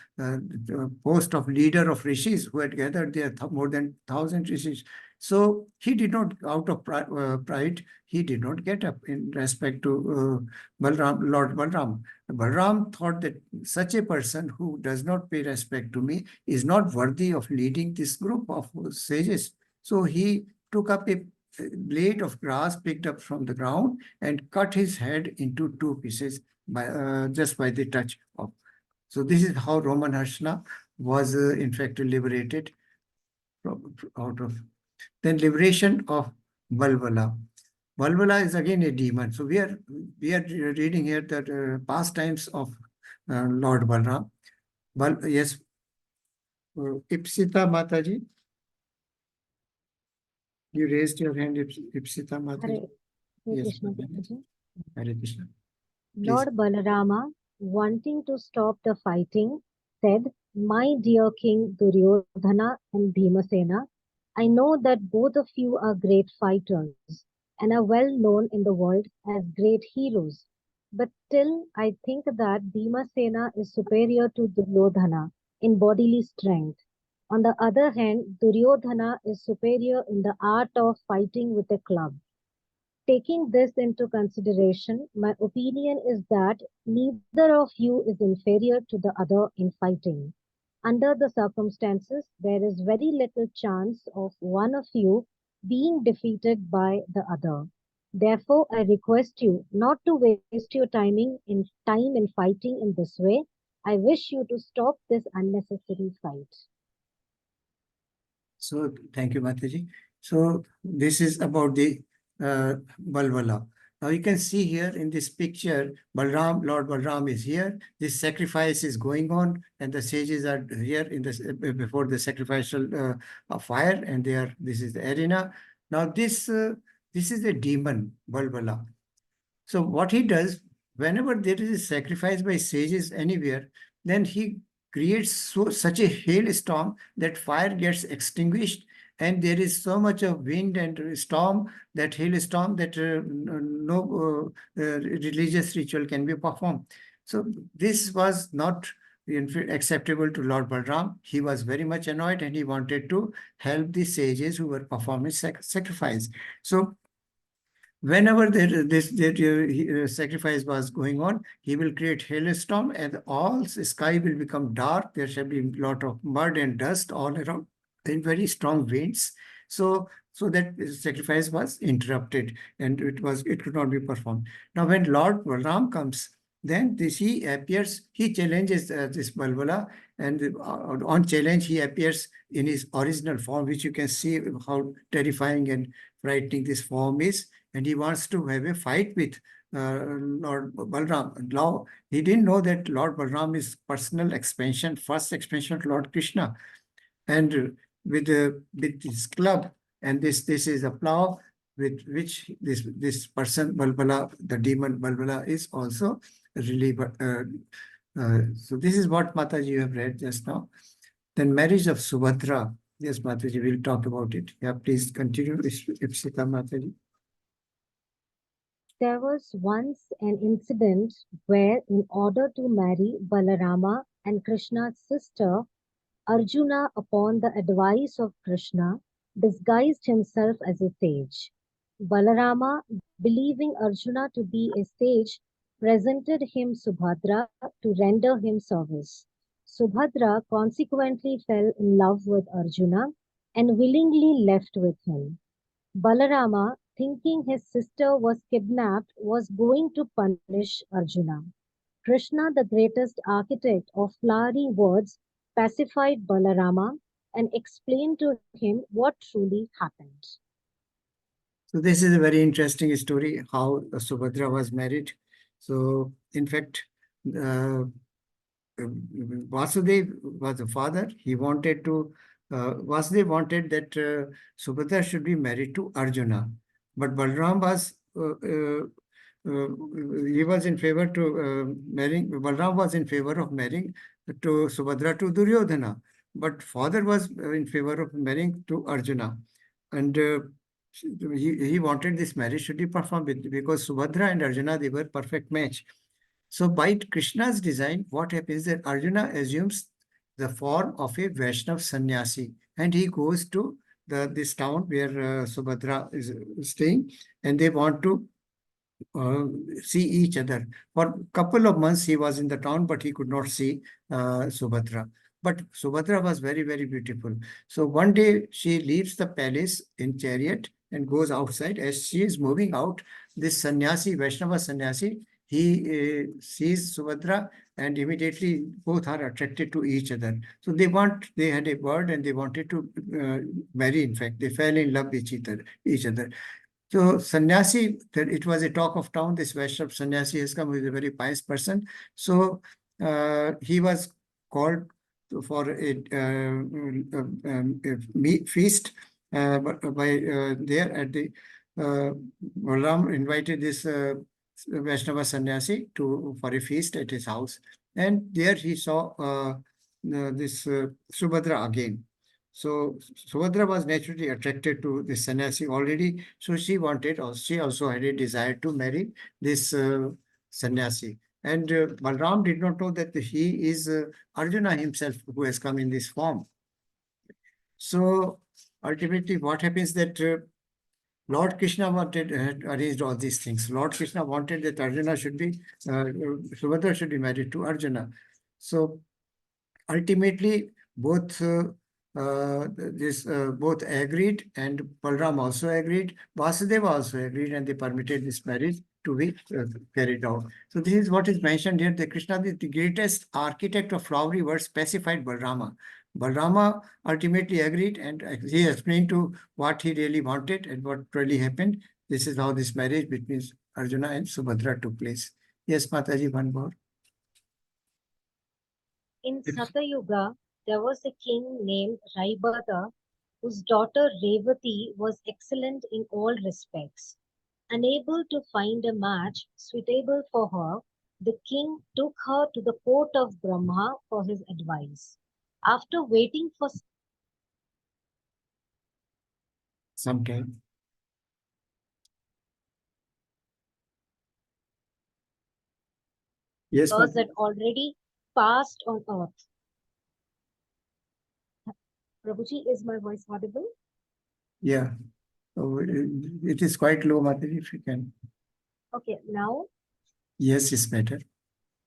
post of leader of rishis who had gathered there more than 1,000 rishis. So he did not, out of pride, he did not get up in respect to Lord Balram. Balram thought that such a person who does not pay respect to me is not worthy of leading this group of sages. So he took up a blade of grass picked up from the ground and cut his head into 2 pieces just by the touch of. So this is how Roman Harshana was in fact liberated out of. Then liberation of Valvala. Valvala is again a demon. So we are reading here that pastimes of Lord Balram. Yes, Ipsita Mataji. You raised your hand, Ipsita Mataji. Yes, Krishna Prabhuji. Hare Krishna. Lord Balarama, wanting to stop the fighting, said, "My dear King Duryodhana and Bhimasena, I know that both of you are great fighters and are well known in the world as great heroes. But still, I think that Bhimasena is superior to Duryodhana in bodily strength. On the other hand, Duryodhana is superior in the art of fighting with a club. Taking this into consideration, my opinion is that neither of you is inferior to the other in fighting. Under the circumstances, there is very little chance of one of you being defeated by the other. Therefore, I request you not to waste your time in fighting in this way. I wish you to stop this unnecessary fight." So thank you, Mataji. So this is about the Balvala. Now you can see here in this picture, Balram, Lord Balram is here. This sacrifice is going on, and the sages are here in this before the sacrificial fire, and this is the arena. Now this is a demon, Balvala. So what he does, whenever there is a sacrifice by sages anywhere, then he creates such a hailstorm that fire gets extinguished, and there is so much of wind and storm, that hailstorm, that no religious ritual can be performed. So this was not acceptable to Lord Balram. He was very much annoyed, and he wanted to help the sages who were performing sacrifice. So whenever sacrifice was going on, he will create hailstorm, and all sky will become dark. There shall be a lot of mud and dust all around, and very strong winds. So that sacrifice was interrupted, and it could not be performed. Now, when Lord Balram comes, then he appears, he challenges this Balbala, and on challenge he appears in his original form, which you can see how terrifying and frightening this form is. And he wants to have a fight with Lord Balram. Now, he didn't know that Lord Balram is personal expansion, first expansion to Lord Krishna. And with his club, and this is a plow with which this person Balbala, the demon Balbala, is also really. So this is what Mataji you have read just now. Then marriage of Subhadra. Yes, Mataji, we'll talk about it. Yeah, please continue, Ipsita Mataji. There was once an incident where, in order to marry Balarama and Krishna's sister, Arjuna, upon the advice of Krishna, disguised himself as a sage. Balarama, believing Arjuna to be a sage, presented him Subhadra to render him service. Subhadra consequently fell in love with Arjuna and willingly left with him. Balarama, thinking his sister was kidnapped, was going to punish Arjuna. Krishna, the greatest architect of flowery words, pacified Balarama and explained to him what truly happened. So this is a very interesting story, how Subhadra was married. So in fact, Vasudev was the father. He wanted to, Vasudev wanted that Subhadra should be married to Arjuna. But Balram was, he was in favor to marrying, Balram was in favor of marrying to Subhadra to Duryodhana. But father was in favor of marrying to Arjuna. And he wanted this marriage should be performed because Subhadra and Arjuna, they were perfect match. So by Krishna's design, what happens that Arjuna assumes the form of a Vaishnav sannyasi, and he goes to this town where Subhadra is staying, and they want to see each other. For a couple of months, he was in the town, but he could not see Subhadra. But Subhadra was very, very beautiful. So one day she leaves the palace in chariot and goes outside. As she is moving out, this sannyasi, Vaishnava sannyasi, he sees Subhadra, and immediately both are attracted to each other. So they had a word, and they wanted to marry. In fact, they fell in love with each other. So sannyasi, it was a talk of town. This Vaishnav sannyasi has come, who is a very pious person. So he was called for a feast by there at the Balaram invited this Vaishnava sannyasi for a feast at his house, and there he saw this Subhadra again. So Subhadra was naturally attracted to this sannyasi already, so she also had a desire to marry this sannyasi. And Balram did not know that he is Arjuna himself who has come in this form. So ultimately what happens that Lord Krishna had arranged all these things. Lord Krishna wanted that Arjuna should be, Subhadra should be married to Arjuna. So ultimately both both agreed, and Balram also agreed. Vasudeva also agreed, and they permitted this marriage to be carried out. So this is what is mentioned here. That Krishna is the greatest architect of flowery words, specified Balarama. Balarama ultimately agreed, and he explained to what he really wanted and what really happened. This is how this marriage between Arjuna and Subhadra took place. Yes, Mataji, one more. In Satyuga, there was a king named Raibata, whose daughter Revati was excellent in all respects. Unable to find a match suitable for her, the king took her to the court of Brahma for his advice. After waiting for some time. Yes, years had already passed on earth. Prabhuji, is my voice audible? yeah. So it is quite low, Mataji, if you can. Okay, now? Yes, it's better.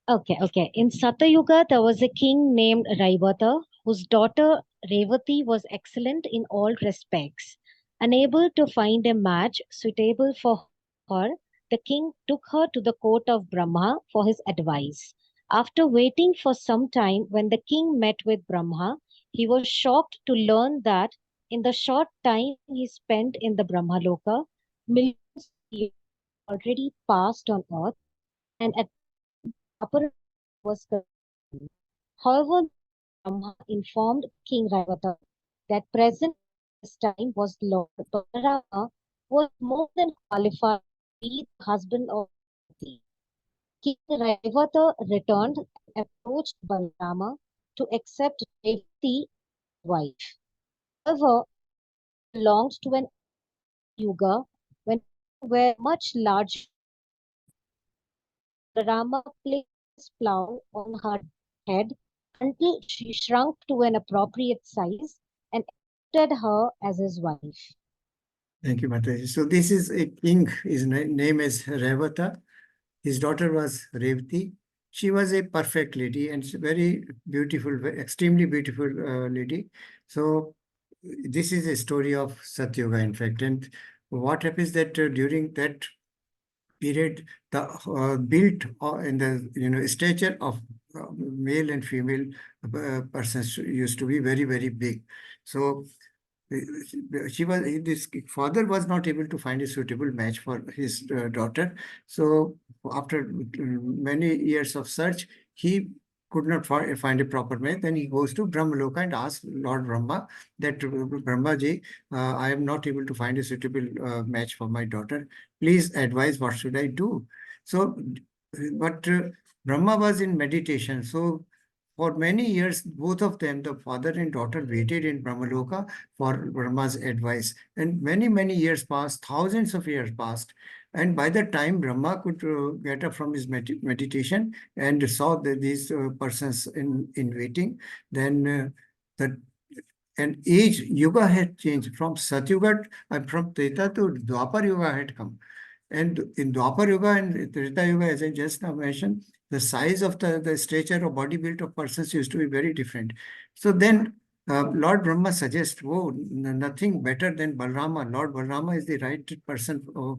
Okay. In Satyuga, there was a king named Raivata, whose daughter Revati was excellent in all respects. Unable to find a match suitable for her, the king took her to the court of Brahma for his advice. After waiting for some time, when the king met with Brahma, he was shocked to learn that in the short time he spent in the Brahmaloka, millions of years already passed on earth, and at Apara was concerned. However, Brahma informed King Raivata that present at this time was Lord Balarama, who was more than qualified to be the husband of Revati. King Raivata returned and approached Balarama to accept Revati as wife. However, belonged to an yuga when women were much larger. Balarama placed his plough on her head until she shrunk to an appropriate size and accepted her as his wife. Thank you, Mataji. So this is a king. His name is Revata. His daughter was Revati. She was a perfect lady and very beautiful, extremely beautiful lady. So this is a story of Satyuga, in fact. And what happens that during that period, the built in the stature of male and female persons used to be very, very big. So this father was not able to find a suitable match for his daughter. So after many years of search, he could not find a proper match. Then he goes to Brahmaloka and asks Lord Brahma that Brahmaji, I am not able to find a suitable match for my daughter. Please advise what should I do. So, but Brahma was in meditation. So for many years, both of them, the father and daughter, waited in Brahmaloka for Brahma's advice. And many, many years passed, thousands of years passed. And by the time Brahma could get up from his meditation and saw these persons in waiting, then the and age, yuga had changed from Satyuga, from Treta to Dwapar Yuga had come. And in Dwapar Yuga and Treta Yuga, as I just now mentioned, the size of the stature or body build of persons used to be very different. So then Lord Brahma suggests, nothing better than Balarama. Lord Balarama is the right person for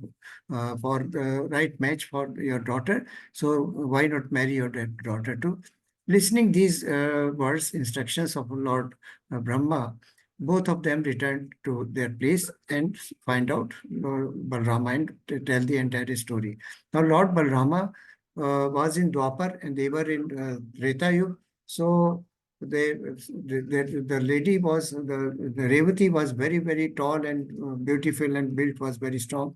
the right match for your daughter. So why not marry your daughter too? Listening these words, instructions of Lord Brahma, both of them returned to their place and find out Balarama and tell the entire story. Now, Lord Balarama was in Dwapar and they were in Treta Yuga. So the lady was, the Revati was very, very tall and beautiful and built was very strong.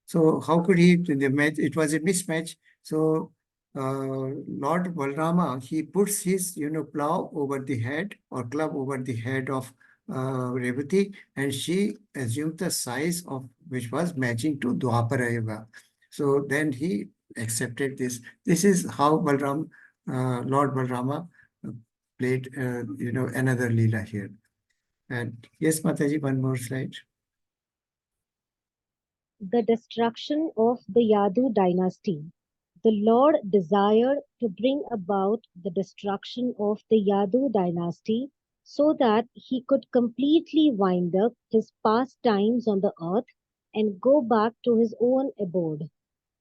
So how could he, the match, it was a mismatch. So Lord Balarama, he puts his, plow over the head or club over the head of Revati, and she assumed the size of which was matching to Dwapara Yuga. So then he accepted this. This is how Lord Balarama played, another Leela here. And yes, Mataji, one more slide. The destruction of the Yadu dynasty. The Lord desired to bring about the destruction of the Yadu dynasty so that he could completely wind up his pastimes on the earth and go back to his own abode.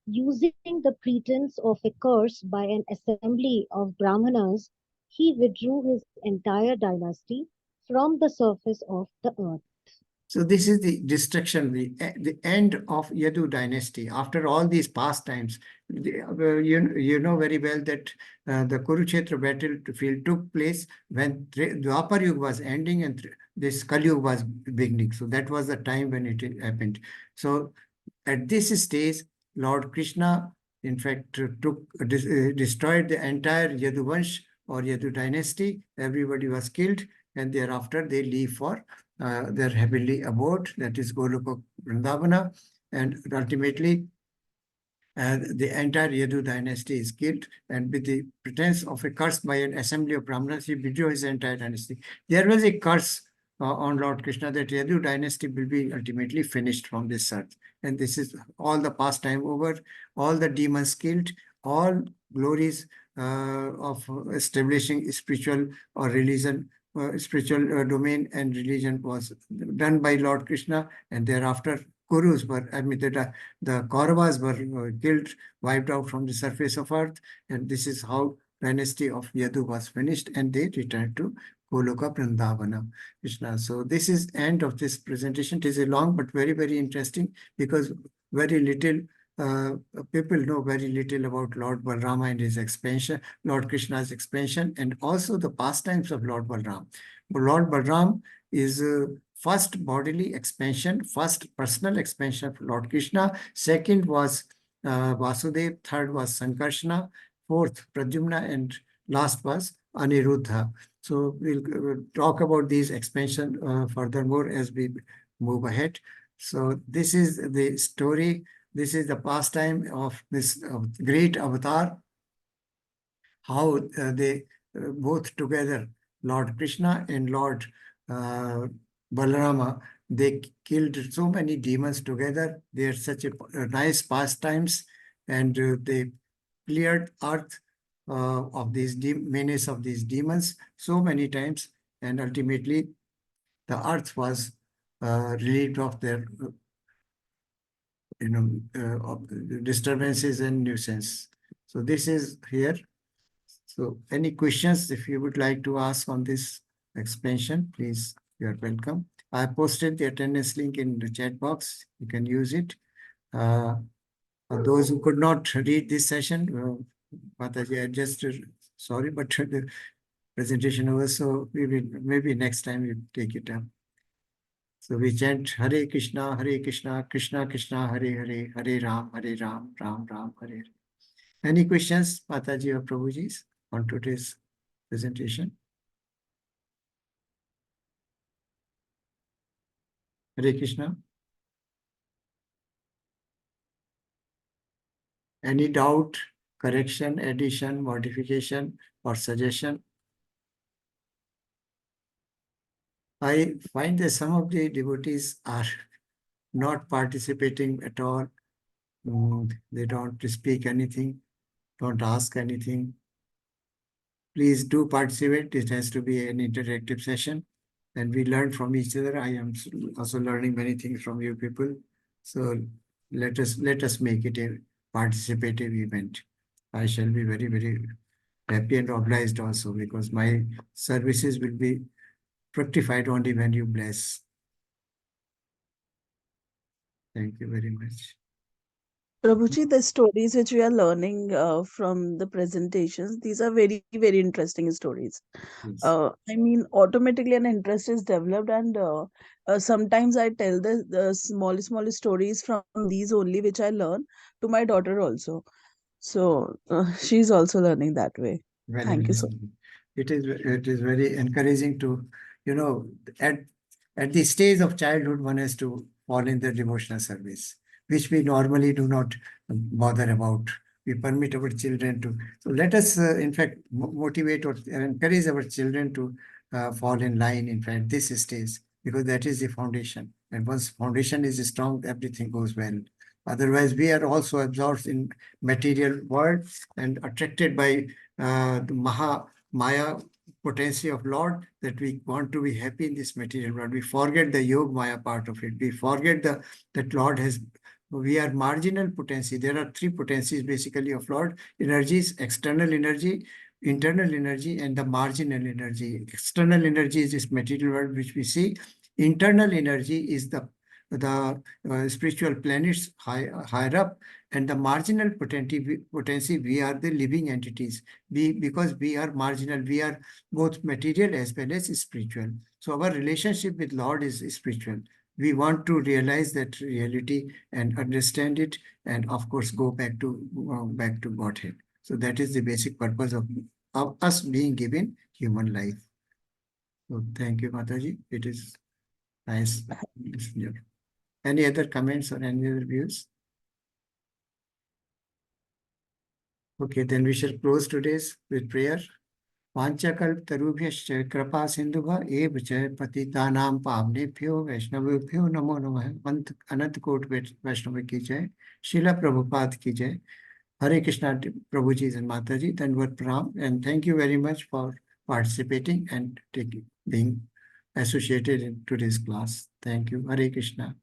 Using the pretense of a curse by an assembly of Brahmanas, he withdrew his entire dynasty from the surface of the earth. So this is the destruction, the end of Yadu dynasty. After all these pastimes, you know very well that the Kurukshetra battlefield took place when Dwapar Yuga was ending and this Kali Yuga was beginning. So that was the time when it happened. So at this stage, Lord Krishna in fact, destroyed the entire Yaduvansh or Yadu dynasty. Everybody was killed, and thereafter they leave for their heavenly abode, that is Goloka Vrindavana, and ultimately the entire Yadu dynasty is killed, and with the pretense of a curse by an assembly of Brahmanas, he withdrew his entire dynasty. There was a curse on Lord Krishna that Yadu dynasty will be ultimately finished from this earth. And this is all the pastime over, all the demons killed, all glories of establishing spiritual or religion, spiritual domain and religion was done by Lord Krishna, and thereafter Kurus were admitted, the Kauravas were killed, wiped out from the surface of earth, and this is how dynasty of Yadu was finished, and they returned to Goloka Vrindavana, Krishna. So this is end of this presentation. It is a long but very, very interesting, because very little people know very little about Lord Balarama and his expansion, Lord Krishna's expansion, and also the pastimes of Lord Balaram. Lord Balaram is first bodily expansion, first personal expansion of Lord Krishna. Second was Vasudev. Third was Sankarshana. Fourth, Pradyumna. And last was Aniruddha. So we'll talk about these expansion furthermore as we move ahead. So this is the story. This is the pastime of this great avatar, how they both together, Lord Krishna and Lord Balarama, they killed so many demons together. They are such a nice pastimes, and they cleared earth of these menace of these demons so many times, and ultimately the earth was relieved of their of disturbances and nuisance. So this is here. So any questions, if you would like to ask on this expansion, please, you are welcome. I posted the attendance link in the chat box. You can use it. For those who could not read this session, Mataji, I just, sorry, but the presentation over, so we will, maybe next time we take it up. So we chant Hare Krishna, Krishna Krishna, Hare Hare, Hare Ram, Ram Ram, Hare Hare. Any questions, Mataji or Prabhuji, on today's presentation? Hare Krishna. Any doubt, correction, addition, modification, or suggestion? I find that some of the devotees are not participating at all. They don't speak anything, don't ask anything. Please do participate. It has to be an interactive session, and we learn from each other. I am also learning many things from you people. So let us make it a participative event. I shall be very, very happy and obliged also, because my services will be fructified only when you bless. Thank you very much. Prabhuji, the stories which we are learning from the presentations, these are very, very interesting stories. Yes. I mean, automatically an interest is developed, and sometimes I tell the small stories from these only, which I learn to my daughter also. So she's also learning that way. Very Thank you so nice. It is very encouraging to, at the stage of childhood, one has to fall in the devotional service, which we normally do not bother about. We permit our children to. So let us, in fact, motivate or encourage our children to fall in line, in fact, this stage, because that is the foundation. And once foundation is strong, everything goes well. Otherwise, we are also absorbed in material world and attracted by the Maya potency of Lord, that we want to be happy in this material world. We forget the Yoga Maya part of it. We forget that Lord has, we are marginal potency. There are three potencies basically of Lord. Energies, external energy, internal energy, and the marginal energy. External energy is this material world which we see. Internal energy is the spiritual planets higher up, and the marginal potency, we are the living entities. Because we are marginal, we are both material as well as spiritual. So our relationship with Lord is spiritual. we want to realize that reality and understand it, and of course go back to Godhead. So that is the basic purpose of us being given human life. So thank you, Mataji. It is nice. Any other comments or any other views? Okay, then we shall close today's with prayer. वाञ्छाकल्पतरुभ्यश्च कृपा सिन्धुभ्य एव च पतितानां पावनेभ्यो वैष्णवेभ्यो नमो नमः। अनंत coat वैष्णव की जय। शिला प्रभुपाद की जय। Hare Krishna, Prabhuji and Mataji, Dandavat Pranam, and thank you very much for participating and being associated in today's class. Thank you. Hare Krishna.